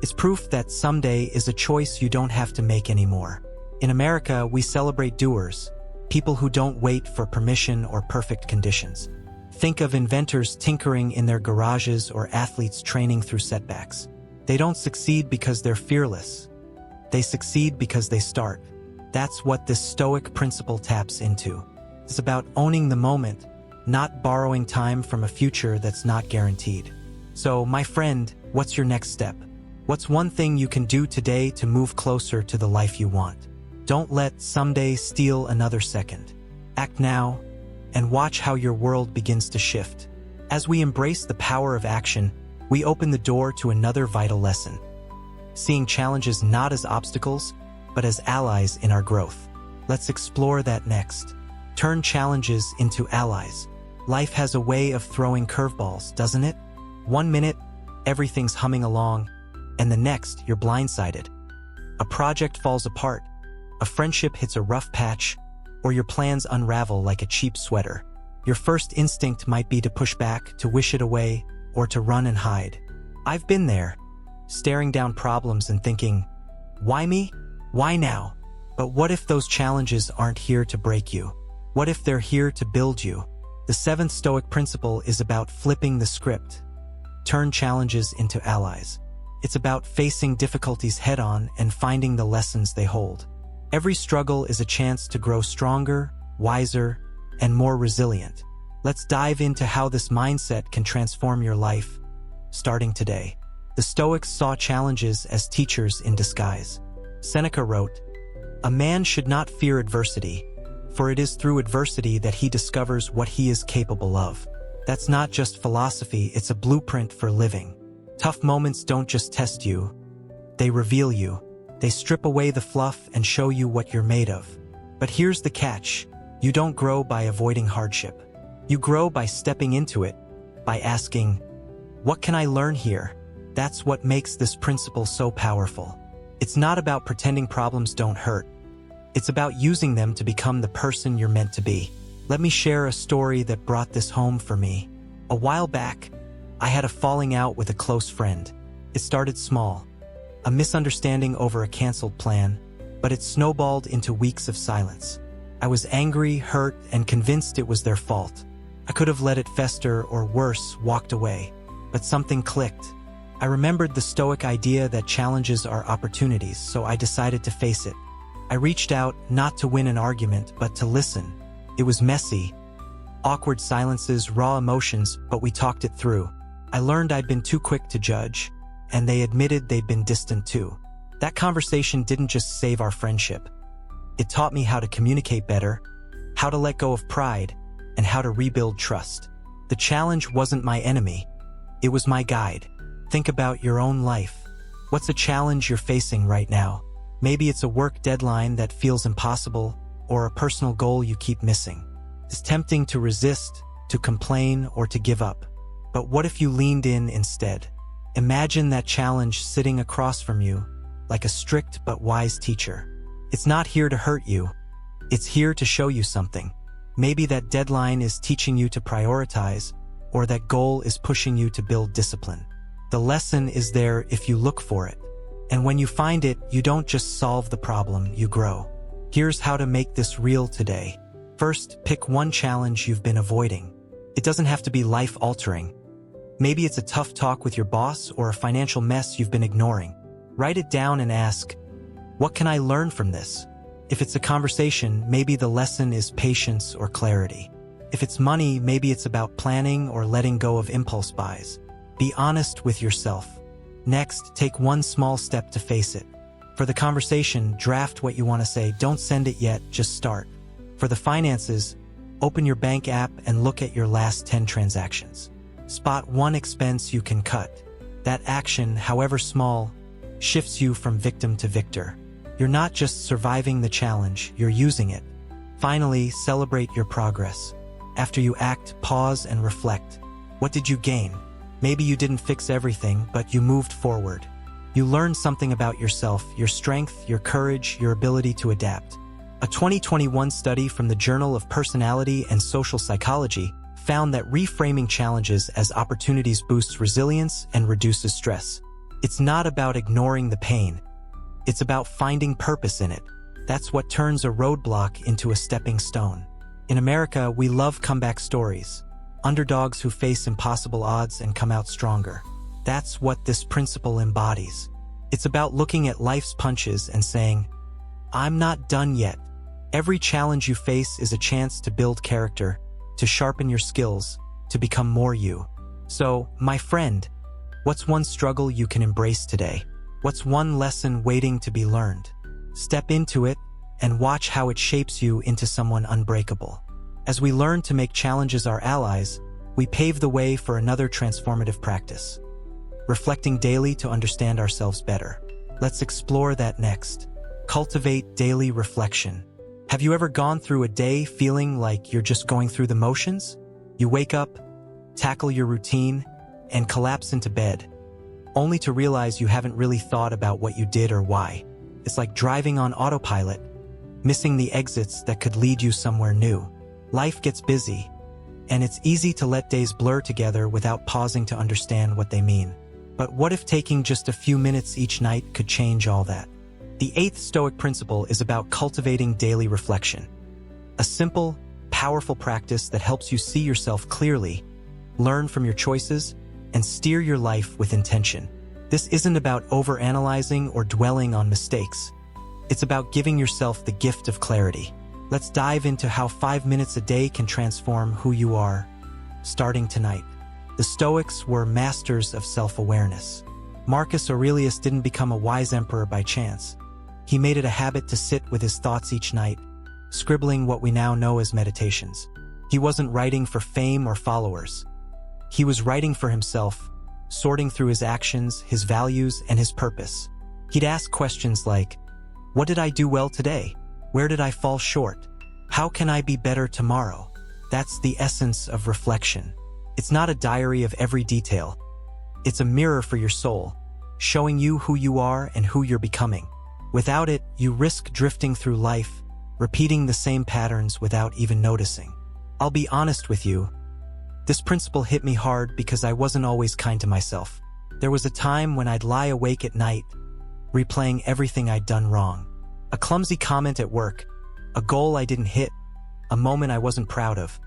It's proof that someday is a choice you don't have to make anymore. In America, we celebrate doers, people who don't wait for permission or perfect conditions. Think of inventors tinkering in their garages or athletes training through setbacks. They don't succeed because they're fearless. They succeed because they start. That's what this Stoic principle taps into. It's about owning the moment, not borrowing time from a future that's not guaranteed. So, my friend, what's your next step? What's one thing you can do today to move closer to the life you want? Don't let someday steal another second. Act now, and watch how your world begins to shift. As we embrace the power of action, we open the door to another vital lesson. Seeing challenges not as obstacles, but as allies in our growth. Let's explore that next. Turn challenges into allies. Life has a way of throwing curveballs, doesn't it? 1 minute, everything's humming along, and the next you're blindsided. A project falls apart, a friendship hits a rough patch, or your plans unravel like a cheap sweater. Your first instinct might be to push back, to wish it away, or to run and hide. I've been there, staring down problems and thinking, why me? Why now? But what if those challenges aren't here to break you? What if they're here to build you? The seventh Stoic principle is about flipping the script. Turn challenges into allies. It's about facing difficulties head-on and finding the lessons they hold. Every struggle is a chance to grow stronger, wiser, and more resilient. Let's dive into how this mindset can transform your life, starting today. The Stoics saw challenges as teachers in disguise. Seneca wrote, "A man should not fear adversity, for it is through adversity that he discovers what he is capable of." That's not just philosophy, it's a blueprint for living. Tough moments don't just test you, they reveal you. They strip away the fluff and show you what you're made of. But here's the catch. You don't grow by avoiding hardship. You grow by stepping into it, by asking, what can I learn here? That's what makes this principle so powerful. It's not about pretending problems don't hurt. It's about using them to become the person you're meant to be. Let me share a story that brought this home for me. A while back, I had a falling out with a close friend. It started small, a misunderstanding over a canceled plan, but it snowballed into weeks of silence. I was angry, hurt, and convinced it was their fault. I could have let it fester or worse, walked away. But something clicked. I remembered the Stoic idea that challenges are opportunities, so I decided to face it. I reached out not to win an argument, but to listen. It was messy, awkward silences, raw emotions, but we talked it through. I learned I'd been too quick to judge, and they admitted they'd been distant too. That conversation didn't just save our friendship. It taught me how to communicate better, how to let go of pride, and how to rebuild trust. The challenge wasn't my enemy. It was my guide. Think about your own life. What's a challenge you're facing right now? Maybe it's a work deadline that feels impossible, or a personal goal you keep missing. It's tempting to resist, to complain, or to give up. But what if you leaned in instead? Imagine that challenge sitting across from you, like a strict but wise teacher. It's not here to hurt you. It's here to show you something. Maybe that deadline is teaching you to prioritize, or that goal is pushing you to build discipline. The lesson is there if you look for it. And when you find it, you don't just solve the problem, you grow. Here's how to make this real today. First, pick one challenge you've been avoiding. It doesn't have to be life-altering. Maybe it's a tough talk with your boss or a financial mess you've been ignoring. Write it down and ask, what can I learn from this? If it's a conversation, maybe the lesson is patience or clarity. If it's money, maybe it's about planning or letting go of impulse buys. Be honest with yourself. Next, take one small step to face it. For the conversation, draft what you want to say. Don't send it yet, just start. For the finances, open your bank app and look at your last 10 transactions. Spot one expense you can cut. That action, however small, shifts you from victim to victor. You're not just surviving the challenge, you're using it. Finally, celebrate your progress. After you act, pause and reflect. What did you gain? Maybe you didn't fix everything, but you moved forward. You learned something about yourself, your strength, your courage, your ability to adapt. A 2021 study from the Journal of Personality and Social Psychology found that reframing challenges as opportunities boosts resilience and reduces stress. It's not about ignoring the pain. It's about finding purpose in it. That's what turns a roadblock into a stepping stone. In America, we love comeback stories. Underdogs who face impossible odds and come out stronger. That's what this principle embodies. It's about looking at life's punches and saying, I'm not done yet. Every challenge you face is a chance to build character, to sharpen your skills, to become more you. So, my friend, what's one struggle you can embrace today? What's one lesson waiting to be learned? Step into it and watch how it shapes you into someone unbreakable. As we learn to make challenges our allies, we pave the way for another transformative practice. Reflecting daily to understand ourselves better. Let's explore that next. Cultivate daily reflection. Have you ever gone through a day feeling like you're just going through the motions? You wake up, tackle your routine, and collapse into bed. only to realize you haven't really thought about what you did or why. It's like driving on autopilot, missing the exits that could lead you somewhere new. Life gets busy, and it's easy to let days blur together without pausing to understand what they mean. But what if taking just a few minutes each night could change all that? The 8th Stoic principle is about cultivating daily reflection. A simple, powerful practice that helps you see yourself clearly, learn from your choices, and steer your life with intention. This isn't about overanalyzing or dwelling on mistakes. It's about giving yourself the gift of clarity. Let's dive into how 5 minutes a day can transform who you are, starting tonight. The Stoics were masters of self-awareness. Marcus Aurelius didn't become a wise emperor by chance. He made it a habit to sit with his thoughts each night, scribbling what we now know as meditations. He wasn't writing for fame or followers. He was writing for himself, sorting through his actions, his values, and his purpose. He'd ask questions like, what did I do well today? Where did I fall short? How can I be better tomorrow? That's the essence of reflection. It's not a diary of every detail. It's a mirror for your soul, showing you who you are and who you're becoming. Without it, you risk drifting through life, repeating the same patterns without even noticing. I'll be honest with you, this principle hit me hard because I wasn't always kind to myself. There was a time when I'd lie awake at night, replaying everything I'd done wrong. A clumsy comment at work, a goal I didn't hit, a moment I wasn't proud of.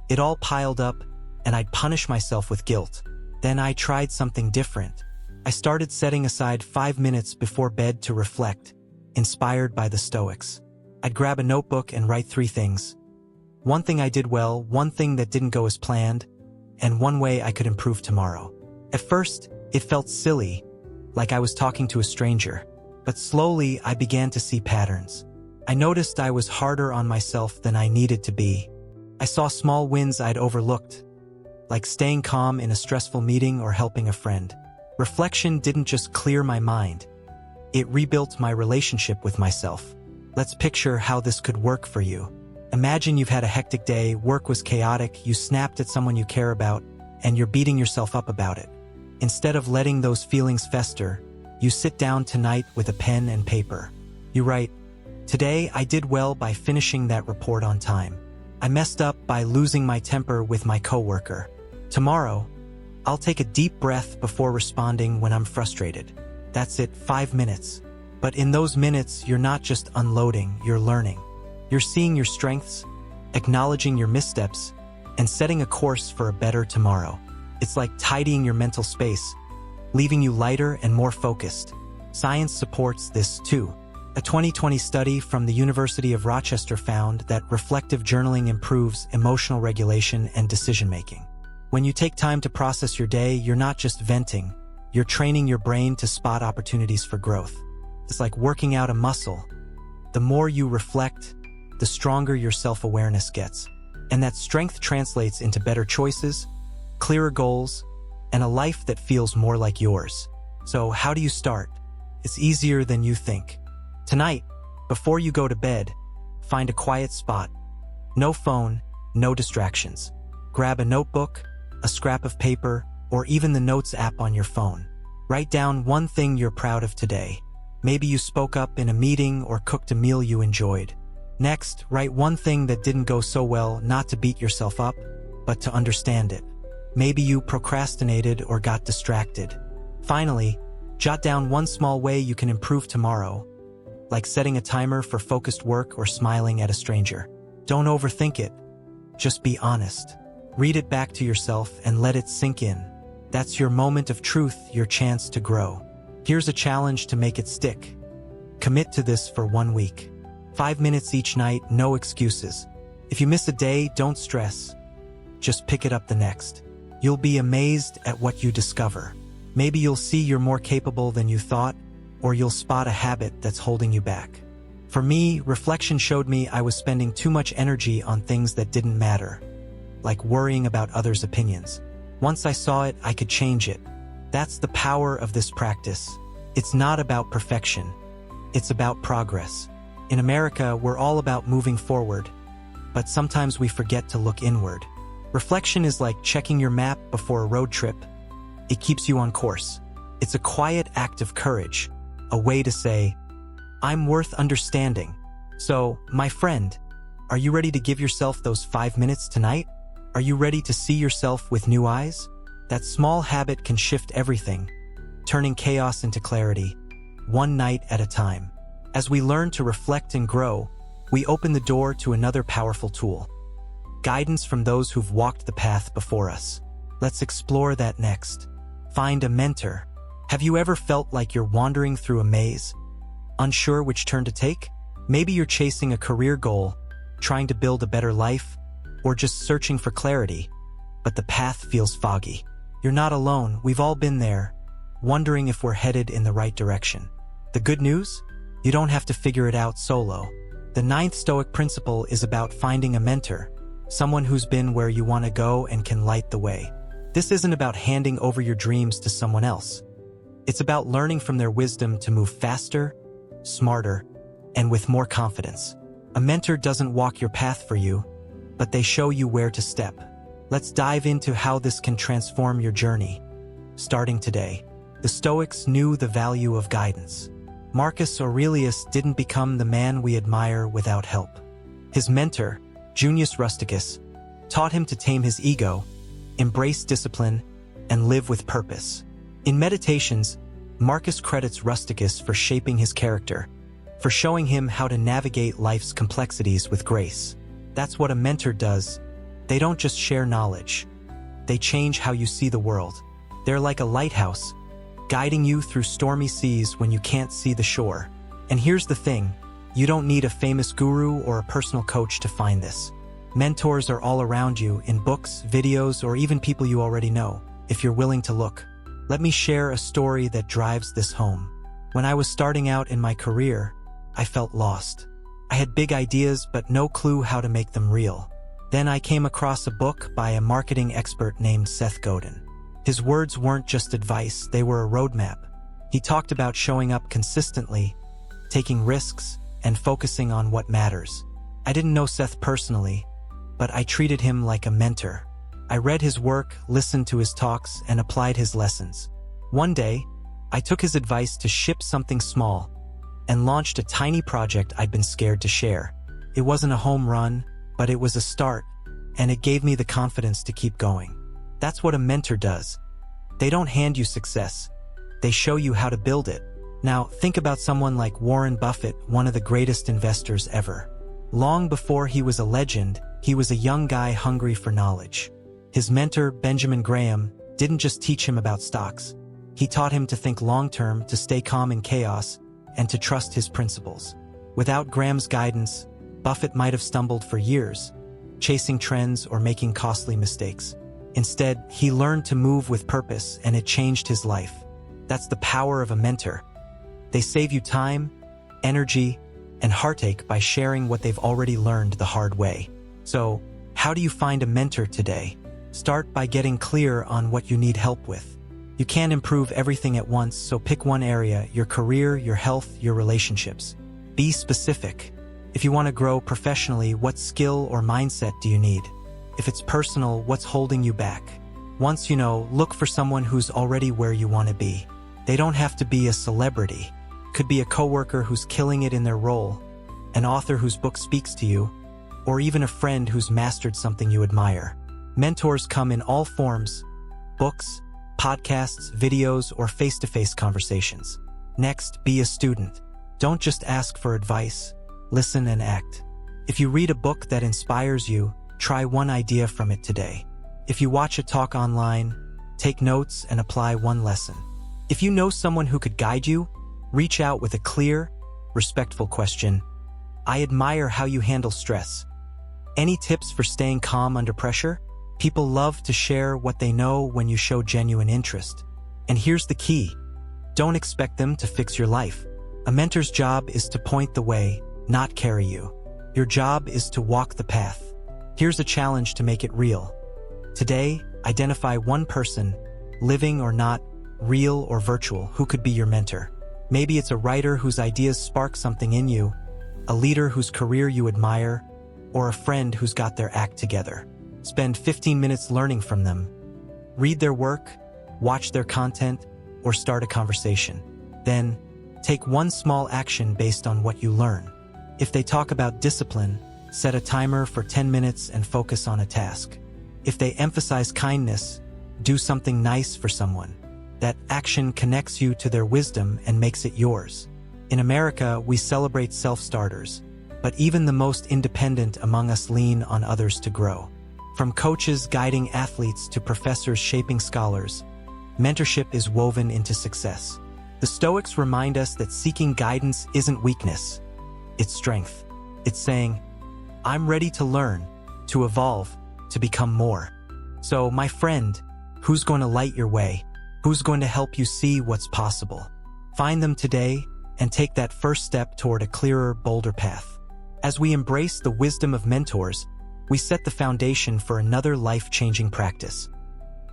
It all piled up, and I'd punish myself with guilt. Then I tried something different. I started setting aside 5 minutes before bed to reflect, inspired by the Stoics. I'd grab a notebook and write 3 things. One thing I did well, one thing that didn't go as planned, and one way I could improve tomorrow. At first, it felt silly, like I was talking to a stranger. But slowly, I began to see patterns. I noticed I was harder on myself than I needed to be. I saw small wins I'd overlooked, like staying calm in a stressful meeting or helping a friend. Reflection didn't just clear my mind. It rebuilt my relationship with myself. Let's picture how this could work for you. Imagine you've had a hectic day, work was chaotic, you snapped at someone you care about, and you're beating yourself up about it. Instead of letting those feelings fester, you sit down tonight with a pen and paper. You write, today I did well by finishing that report on time. I messed up by losing my temper with my coworker. Tomorrow, I'll take a deep breath before responding when I'm frustrated. That's it, 5 minutes. But in those minutes, you're not just unloading, you're learning. You're seeing your strengths, acknowledging your missteps, and setting a course for a better tomorrow. It's like tidying your mental space, leaving you lighter and more focused. Science supports this too. A 2020 study from the University of Rochester found that reflective journaling improves emotional regulation and decision-making. When you take time to process your day, you're not just venting, you're training your brain to spot opportunities for growth. It's like working out a muscle. The more you reflect, the stronger your self-awareness gets. And that strength translates into better choices, clearer goals, and a life that feels more like yours. So how do you start? It's easier than you think. Tonight, before you go to bed, find a quiet spot. No phone, no distractions. Grab a notebook, a scrap of paper, or even the Notes app on your phone. Write down one thing you're proud of today. Maybe you spoke up in a meeting or cooked a meal you enjoyed. Next, write one thing that didn't go so well, not to beat yourself up, but to understand it. Maybe you procrastinated or got distracted. Finally, jot down one small way you can improve tomorrow, like setting a timer for focused work or smiling at a stranger. Don't overthink it. Just be honest. Read it back to yourself and let it sink in. That's your moment of truth, your chance to grow. Here's a challenge to make it stick. Commit to this for 1 week. 5 minutes each night, no excuses. If you miss a day, don't stress. Just pick it up the next. You'll be amazed at what you discover. Maybe you'll see you're more capable than you thought, or you'll spot a habit that's holding you back. For me, reflection showed me I was spending too much energy on things that didn't matter, like worrying about others' opinions. Once I saw it, I could change it. That's the power of this practice. It's not about perfection. It's about progress. In America, we're all about moving forward, but sometimes we forget to look inward. Reflection is like checking your map before a road trip. It keeps you on course. It's a quiet act of courage, a way to say, I'm worth understanding. So, my friend, are you ready to give yourself those 5 minutes tonight? Are you ready to see yourself with new eyes? That small habit can shift everything, turning chaos into clarity, one night at a time. As we learn to reflect and grow, we open the door to another powerful tool: guidance from those who've walked the path before us. Let's explore that next. Find a mentor. Have you ever felt like you're wandering through a maze, unsure which turn to take? Maybe you're chasing a career goal, trying to build a better life, or just searching for clarity, but the path feels foggy. You're not alone. We've all been there, wondering if we're headed in the right direction. The good news? You don't have to figure it out solo. The 9th Stoic principle is about finding a mentor, someone who's been where you want to go and can light the way. This isn't about handing over your dreams to someone else. It's about learning from their wisdom to move faster, smarter, and with more confidence. A mentor doesn't walk your path for you, but they show you where to step. Let's dive into how this can transform your journey. Starting today, the Stoics knew the value of guidance. Marcus Aurelius didn't become the man we admire without help. His mentor, Junius Rusticus, taught him to tame his ego, embrace discipline, and live with purpose. In Meditations, Marcus credits Rusticus for shaping his character, for showing him how to navigate life's complexities with grace. That's what a mentor does. They don't just share knowledge. They change how you see the world. They're like a lighthouse, guiding you through stormy seas when you can't see the shore. And here's the thing, you don't need a famous guru or a personal coach to find this. Mentors are all around you in books, videos, or even people you already know, if you're willing to look. Let me share a story that drives this home. When I was starting out in my career, I felt lost. I had big ideas but no clue how to make them real. Then I came across a book by a marketing expert named Seth Godin. His words weren't just advice, they were a roadmap. He talked about showing up consistently, taking risks, and focusing on what matters. I didn't know Seth personally, but I treated him like a mentor. I read his work, listened to his talks, and applied his lessons. One day, I took his advice to ship something small and launched a tiny project I'd been scared to share. It wasn't a home run, but it was a start, and it gave me the confidence to keep going. That's what a mentor does. They don't hand you success. They show you how to build it. Now, think about someone like Warren Buffett, one of the greatest investors ever. Long before he was a legend, he was a young guy hungry for knowledge. His mentor, Benjamin Graham, didn't just teach him about stocks. He taught him to think long-term, to stay calm in chaos, and to trust his principles. Without Graham's guidance, Buffett might have stumbled for years, chasing trends or making costly mistakes. Instead, he learned to move with purpose, and it changed his life. That's the power of a mentor. They save you time, energy, and heartache by sharing what they've already learned the hard way. So, how do you find a mentor today? Start by getting clear on what you need help with. You can't improve everything at once, so pick one area: your career, your health, your relationships. Be specific. If you want to grow professionally, what skill or mindset do you need? If it's personal, what's holding you back? Once you know, look for someone who's already where you want to be. They don't have to be a celebrity. Could be a coworker who's killing it in their role, an author whose book speaks to you, or even a friend who's mastered something you admire. Mentors come in all forms: books, podcasts, videos, or face-to-face conversations. Next, be a student. Don't just ask for advice. Listen and act. If you read a book that inspires you, try one idea from it today. If you watch a talk online, take notes and apply one lesson. If you know someone who could guide you, reach out with a clear, respectful question. I admire how you handle stress. Any tips for staying calm under pressure? People love to share what they know when you show genuine interest. And here's the key: don't expect them to fix your life. A mentor's job is to point the way, not carry you. Your job is to walk the path. Here's a challenge to make it real. Today, identify one person, living or not, real or virtual, who could be your mentor. Maybe it's a writer whose ideas spark something in you, a leader whose career you admire, or a friend who's got their act together. Spend 15 minutes learning from them. Read their work, watch their content, or start a conversation. Then, take one small action based on what you learn. If they talk about discipline, set a timer for 10 minutes and focus on a task. If they emphasize kindness, do something nice for someone. That action connects you to their wisdom and makes it yours. In America, we celebrate self-starters, but even the most independent among us lean on others to grow. From coaches guiding athletes to professors shaping scholars, mentorship is woven into success. The Stoics remind us that seeking guidance isn't weakness, it's strength. It's saying, I'm ready to learn, to evolve, to become more. So, my friend, who's going to light your way? Who's going to help you see what's possible? Find them today and take that first step toward a clearer, bolder path. As we embrace the wisdom of mentors, we set the foundation for another life-changing practice.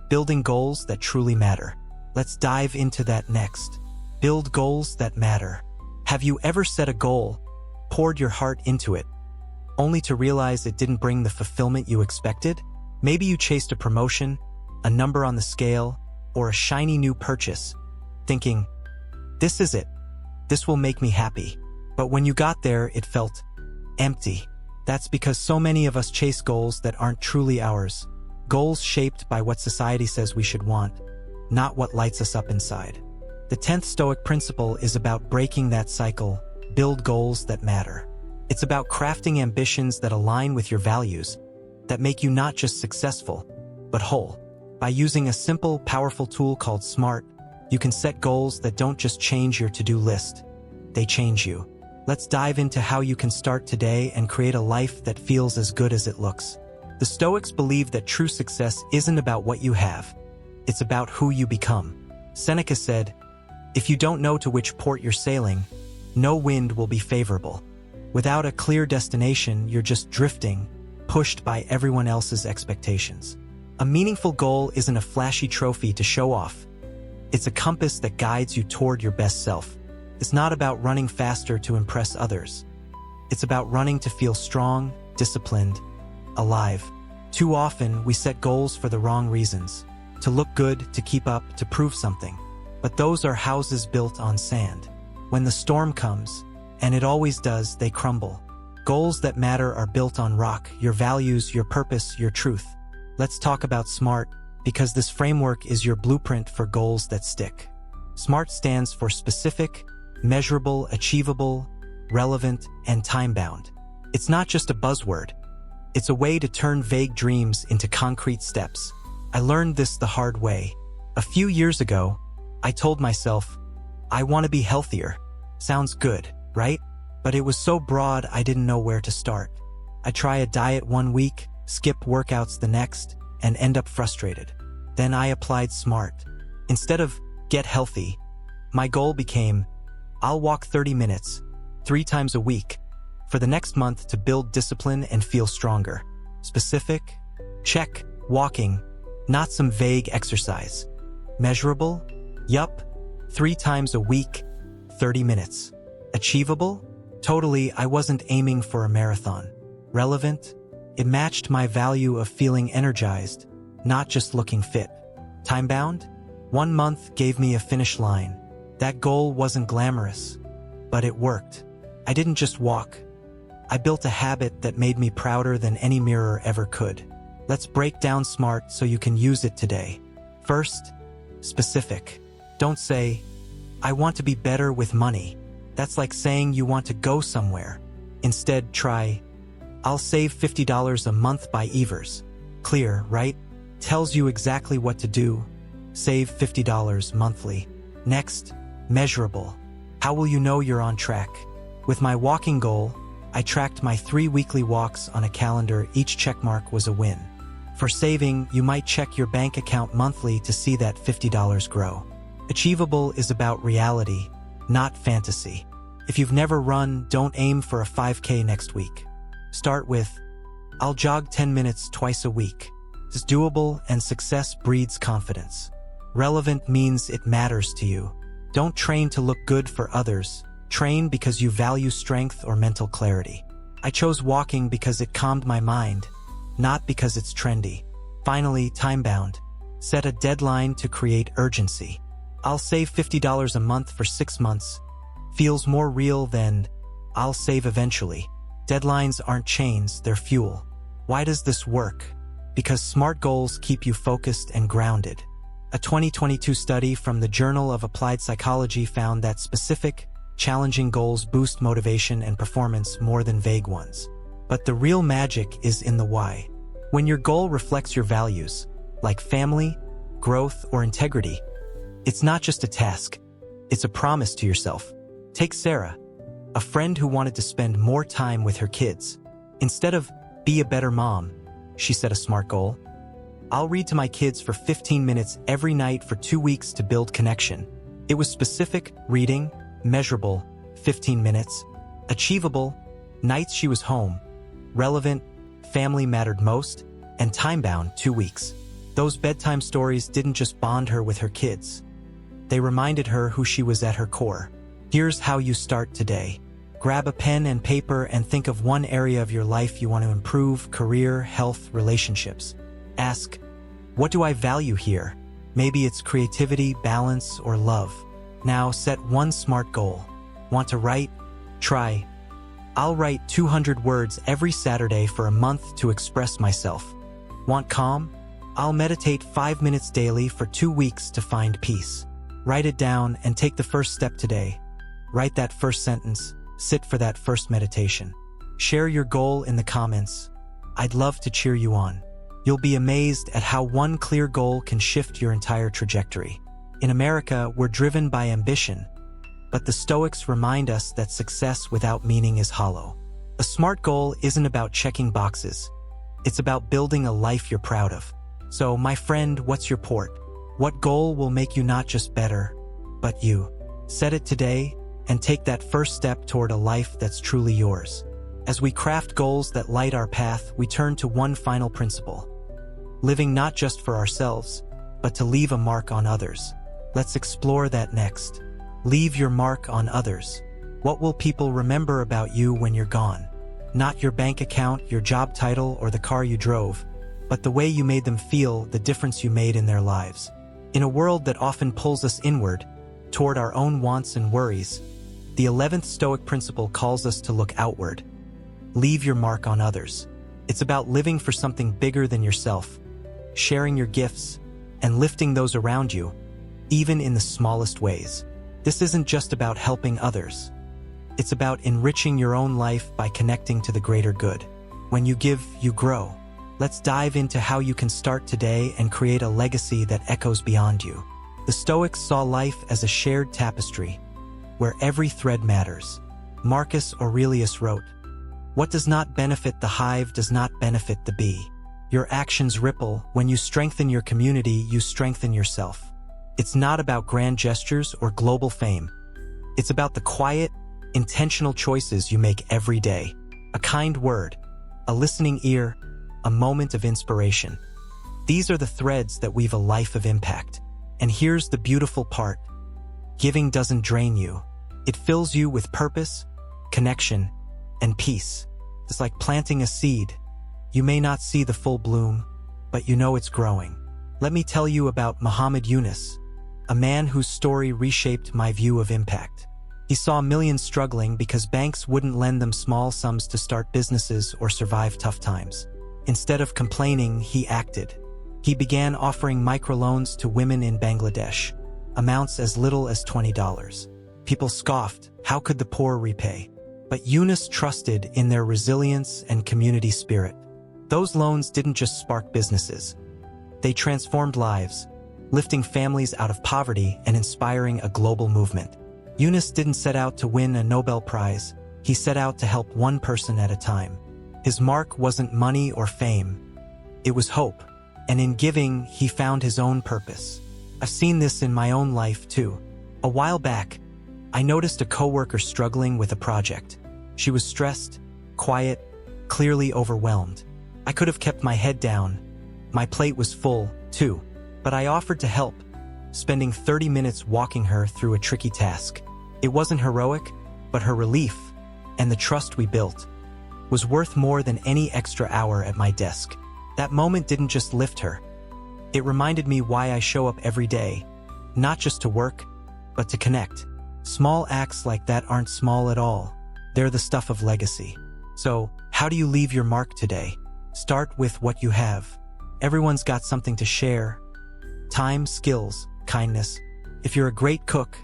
Building goals that truly matter. Let's dive into that next. Build goals that matter. Have you ever set a goal, poured your heart into it, only to realize it didn't bring the fulfillment you expected? Maybe you chased a promotion, a number on the scale, or a shiny new purchase, thinking, this is it. This will make me happy. But when you got there, it felt empty. That's because so many of us chase goals that aren't truly ours. Goals shaped by what society says we should want, not what lights us up inside. The 10th Stoic principle is about breaking that cycle. Build goals that matter. It's about crafting ambitions that align with your values, that make you not just successful, but whole. By using a simple, powerful tool called SMART, you can set goals that don't just change your to-do list, they change you. Let's dive into how you can start today and create a life that feels as good as it looks. The Stoics believe that true success isn't about what you have, it's about who you become. Seneca said, if you don't know to which port you're sailing, no wind will be favorable. Without a clear destination, you're just drifting, pushed by everyone else's expectations. A meaningful goal isn't a flashy trophy to show off. It's a compass that guides you toward your best self. It's not about running faster to impress others. It's about running to feel strong, disciplined, alive. Too often, we set goals for the wrong reasons. To look good, to keep up, to prove something. But those are houses built on sand. When the storm comes, and it always does, they crumble. Goals that matter are built on rock, your values, your purpose, your truth. Let's talk about SMART, because this framework is your blueprint for goals that stick. SMART stands for specific, measurable, achievable, relevant, and time-bound. It's not just a buzzword. It's a way to turn vague dreams into concrete steps. I learned this the hard way. A few years ago, I told myself, I want to be healthier. Sounds good, right? But it was so broad I didn't know where to start. I try a diet one week, skip workouts the next, and end up frustrated. Then I applied SMART. Instead of get healthy, my goal became, I'll walk 30 minutes, 3 times a week, for the next month to build discipline and feel stronger. Specific? Check. Walking, not some vague exercise. Measurable? Yup. 3 times a week, 30 minutes. Achievable? Totally, I wasn't aiming for a marathon. Relevant? It matched my value of feeling energized, not just looking fit. Time-bound? 1 month gave me a finish line. That goal wasn't glamorous, but it worked. I didn't just walk. I built a habit that made me prouder than any mirror ever could. Let's break down SMART so you can use it today. First, specific. Don't say, I want to be better with money. That's like saying you want to go somewhere. Instead, try, I'll save $50 a month by Evers. Clear, right? Tells you exactly what to do. Save $50 monthly. Next, measurable. How will you know you're on track? With my walking goal, I tracked my 3 weekly walks on a calendar. Each checkmark was a win. For saving, you might check your bank account monthly to see that $50 grow. Achievable is about reality, not fantasy. If you've never run, don't aim for a 5K next week. Start with, I'll jog 10 minutes twice a week. It's doable, and success breeds confidence. Relevant means it matters to you. Don't train to look good for others. Train because you value strength or mental clarity. I chose walking because it calmed my mind, not because it's trendy. Finally, time-bound. Set a deadline to create urgency. I'll save $50 a month for 6 months feels more real than I'll save eventually. Deadlines aren't chains, they're fuel. Why does this work? Because smart goals keep you focused and grounded. A 2022 study from the Journal of Applied Psychology found that specific, challenging goals boost motivation and performance more than vague ones. But the real magic is in the why. When your goal reflects your values, like family, growth, or integrity, it's not just a task, it's a promise to yourself. Take Sarah, a friend who wanted to spend more time with her kids. Instead of be a better mom, she set a smart goal. I'll read to my kids for 15 minutes every night for 2 weeks to build connection. It was specific, reading, measurable, 15 minutes, achievable, nights she was home, relevant, family mattered most, and time-bound, 2 weeks. Those bedtime stories didn't just bond her with her kids. They reminded her who she was at her core. Here's how you start today. Grab a pen and paper and think of one area of your life you want to improve: career, health, relationships. Ask, what do I value here? Maybe it's creativity, balance, or love. Now set one smart goal. Want to write? Try. I'll write 200 words every Saturday for a month to express myself. Want calm? I'll meditate 5 minutes daily for 2 weeks to find peace. Write it down and take the first step today. Write that first sentence. Sit for that first meditation. Share your goal in the comments. I'd love to cheer you on. You'll be amazed at how one clear goal can shift your entire trajectory. In America, we're driven by ambition, but the Stoics remind us that success without meaning is hollow. A smart goal isn't about checking boxes. It's about building a life you're proud of. So, my friend, what's your port? What goal will make you not just better, but you? Set it today and take that first step toward a life that's truly yours. As we craft goals that light our path, we turn to one final principle: living not just for ourselves, but to leave a mark on others. Let's explore that next. Leave your mark on others. What will people remember about you when you're gone? Not your bank account, your job title, or the car you drove, but the way you made them feel, the difference you made in their lives. In a world that often pulls us inward, toward our own wants and worries, the 11th Stoic principle calls us to look outward. Leave your mark on others. It's about living for something bigger than yourself, sharing your gifts, and lifting those around you, even in the smallest ways. This isn't just about helping others. It's about enriching your own life by connecting to the greater good. When you give, you grow. Let's dive into how you can start today and create a legacy that echoes beyond you. The Stoics saw life as a shared tapestry, where every thread matters. Marcus Aurelius wrote, "What does not benefit the hive does not benefit the bee." Your actions ripple. When you strengthen your community, you strengthen yourself. It's not about grand gestures or global fame. It's about the quiet, intentional choices you make every day. A kind word, a listening ear, a moment of inspiration. These are the threads that weave a life of impact. And here's the beautiful part. Giving doesn't drain you. It fills you with purpose, connection, and peace. It's like planting a seed. You may not see the full bloom, but you know it's growing. Let me tell you about Muhammad Yunus, a man whose story reshaped my view of impact. He saw millions struggling because banks wouldn't lend them small sums to start businesses or survive tough times. Instead of complaining, he acted. He began offering microloans to women in Bangladesh, amounts as little as $20. People scoffed, how could the poor repay? But Yunus trusted in their resilience and community spirit. Those loans didn't just spark businesses. They transformed lives, lifting families out of poverty and inspiring a global movement. Yunus didn't set out to win a Nobel Prize. He set out to help one person at a time. His mark wasn't money or fame. It was hope. And in giving, he found his own purpose. I've seen this in my own life too. A while back, I noticed a coworker struggling with a project. She was stressed, quiet, clearly overwhelmed. I could have kept my head down. My plate was full, too. But I offered to help, spending 30 minutes walking her through a tricky task. It wasn't heroic, but her relief, and the trust we built, was worth more than any extra hour at my desk. That moment didn't just lift her. It reminded me why I show up every day, not just to work, but to connect. Small acts like that aren't small at all. They're the stuff of legacy. So, how do you leave your mark today? Start with what you have. Everyone's got something to share. Time, skills, kindness. If you're a great cook,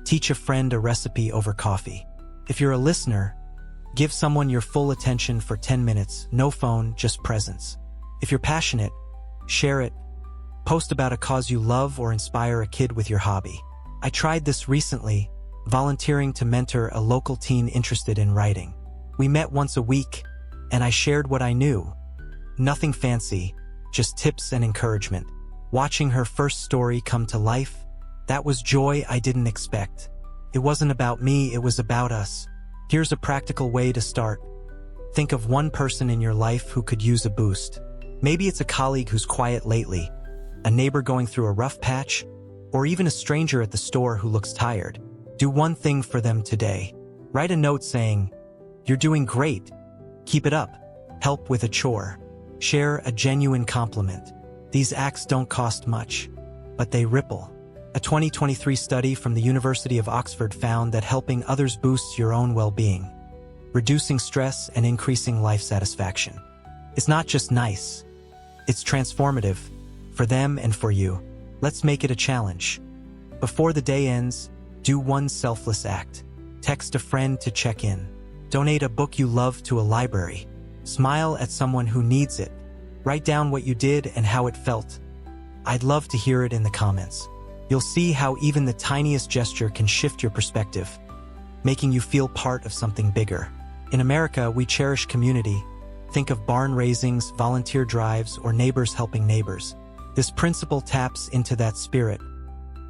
teach a friend a recipe over coffee. If you're a listener, give someone your full attention for 10 minutes, no phone, just presence. If you're passionate, share it. Post about a cause you love or inspire a kid with your hobby. I tried this recently, volunteering to mentor a local teen interested in writing. We met once a week, and I shared what I knew. Nothing fancy, just tips and encouragement. Watching her first story come to life, that was joy I didn't expect. It wasn't about me, it was about us. Here's a practical way to start. Think of one person in your life who could use a boost. Maybe it's a colleague who's quiet lately, a neighbor going through a rough patch, or even a stranger at the store who looks tired. Do one thing for them today. Write a note saying, "You're doing great. Keep it up." Help with a chore. Share a genuine compliment. These acts don't cost much, but they ripple. A 2023 study from the University of Oxford found that helping others boosts your own well-being, reducing stress and increasing life satisfaction. It's not just nice, it's transformative, for them and for you. Let's make it a challenge. Before the day ends, do one selfless act. Text a friend to check in. Donate a book you love to a library. Smile at someone who needs it. Write down what you did and how it felt. I'd love to hear it in the comments. You'll see how even the tiniest gesture can shift your perspective, making you feel part of something bigger. In America, we cherish community. Think of barn raisings, volunteer drives, or neighbors helping neighbors. This principle taps into that spirit,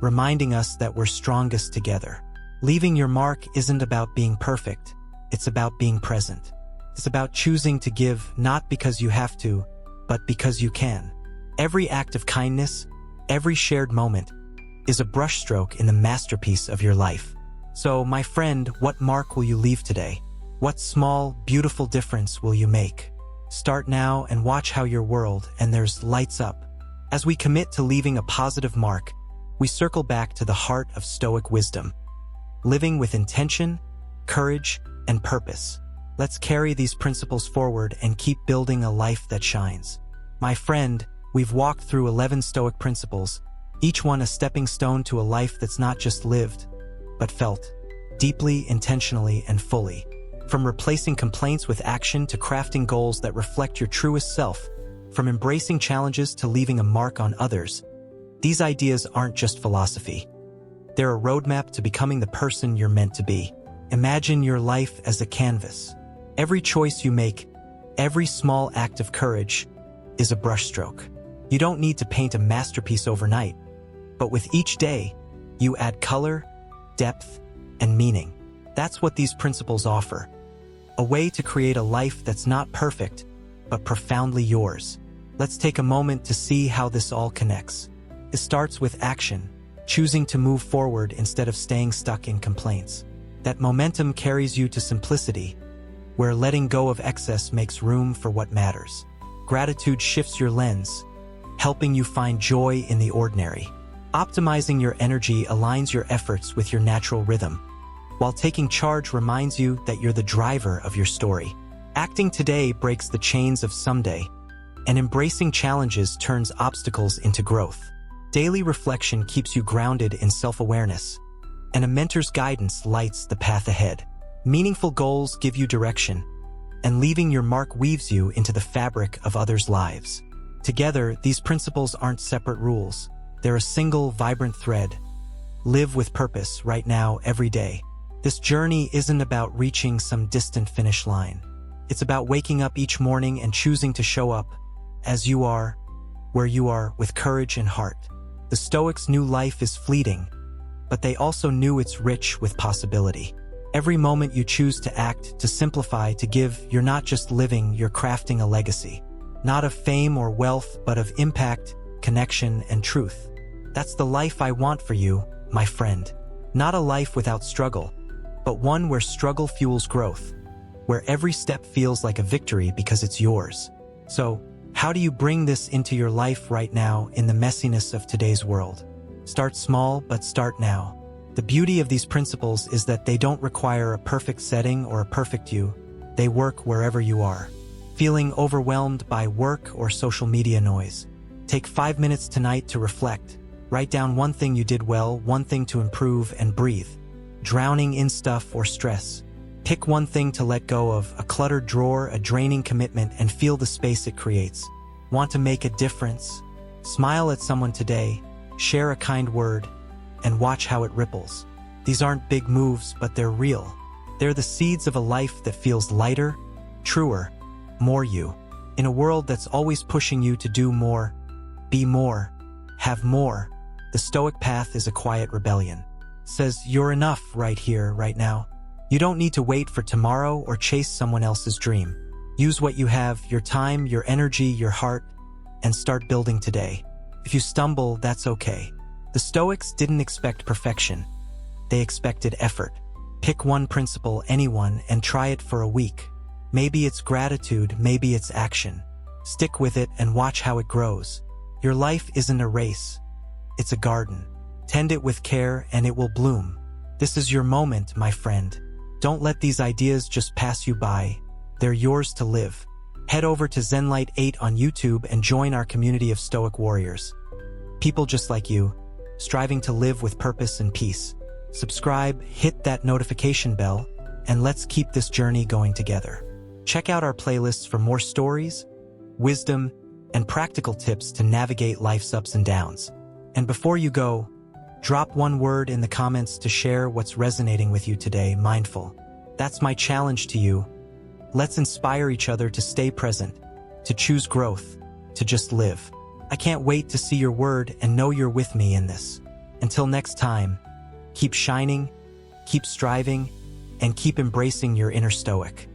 reminding us that we're strongest together. Leaving your mark isn't about being perfect, it's about being present. It's about choosing to give not because you have to, but because you can. Every act of kindness, every shared moment, is a brushstroke in the masterpiece of your life. So, my friend, what mark will you leave today? What small, beautiful difference will you make? Start now and watch how your world and theirs lights up. As we commit to leaving a positive mark, we circle back to the heart of Stoic wisdom. Living with intention, courage, and purpose. Let's carry these principles forward and keep building a life that shines. My friend, we've walked through 11 Stoic principles, each one a stepping stone to a life that's not just lived, but felt, deeply, intentionally, and fully. From replacing complaints with action to crafting goals that reflect your truest self, from embracing challenges to leaving a mark on others, these ideas aren't just philosophy. They're a roadmap to becoming the person you're meant to be. Imagine your life as a canvas. Every choice you make, every small act of courage, is a brushstroke. You don't need to paint a masterpiece overnight, but with each day, you add color, depth, and meaning. That's what these principles offer. A way to create a life that's not perfect, but profoundly yours. Let's take a moment to see how this all connects. It starts with action, choosing to move forward instead of staying stuck in complaints. That momentum carries you to simplicity, where letting go of excess makes room for what matters. Gratitude shifts your lens, helping you find joy in the ordinary. Optimizing your energy aligns your efforts with your natural rhythm, while taking charge reminds you that you're the driver of your story. Acting today breaks the chains of someday, and embracing challenges turns obstacles into growth. Daily reflection keeps you grounded in self-awareness, and a mentor's guidance lights the path ahead. Meaningful goals give you direction, and leaving your mark weaves you into the fabric of others' lives. Together, these principles aren't separate rules. They're a single, vibrant thread. Live with purpose right now, every day. This journey isn't about reaching some distant finish line. It's about waking up each morning and choosing to show up as you are, where you are, with courage and heart. The Stoics knew life is fleeting, but they also knew it's rich with possibility. Every moment you choose to act, to simplify, to give, you're not just living, you're crafting a legacy. Not of fame or wealth, but of impact, connection, and truth. That's the life I want for you, my friend. Not a life without struggle, but one where struggle fuels growth, where every step feels like a victory because it's yours. So, how do you bring this into your life right now in the messiness of today's world? Start small, but start now. The beauty of these principles is that they don't require a perfect setting or a perfect you. They work wherever you are. Feeling overwhelmed by work or social media noise? Take 5 minutes tonight to reflect. Write down one thing you did well, one thing to improve, and breathe. Drowning in stuff or stress? Pick one thing to let go of, a cluttered drawer, a draining commitment, and feel the space it creates. Want to make a difference? Smile at someone today, share a kind word, and watch how it ripples. These aren't big moves, but they're real. They're the seeds of a life that feels lighter, truer, more you. In a world that's always pushing you to do more, be more, have more, the Stoic path is a quiet rebellion. Says you're enough right here, right now. You don't need to wait for tomorrow or chase someone else's dream. Use what you have, your time, your energy, your heart, and start building today. If you stumble, that's okay. The Stoics didn't expect perfection. They expected effort. Pick one principle, anyone, and try it for a week. Maybe it's gratitude, maybe it's action. Stick with it and watch how it grows. Your life isn't a race. It's a garden. Tend it with care and it will bloom. This is your moment, my friend. Don't let these ideas just pass you by. They're yours to live. Head over to ZenLight 8 on YouTube and join our community of Stoic warriors. People just like you, striving to live with purpose and peace. Subscribe, hit that notification bell, and let's keep this journey going together. Check out our playlists for more stories, wisdom, and practical tips to navigate life's ups and downs. And before you go, drop one word in the comments to share what's resonating with you today, mindful. That's my challenge to you. Let's inspire each other to stay present, to choose growth, to just live. I can't wait to see your word and know you're with me in this. Until next time, keep shining, keep striving, and keep embracing your inner Stoic.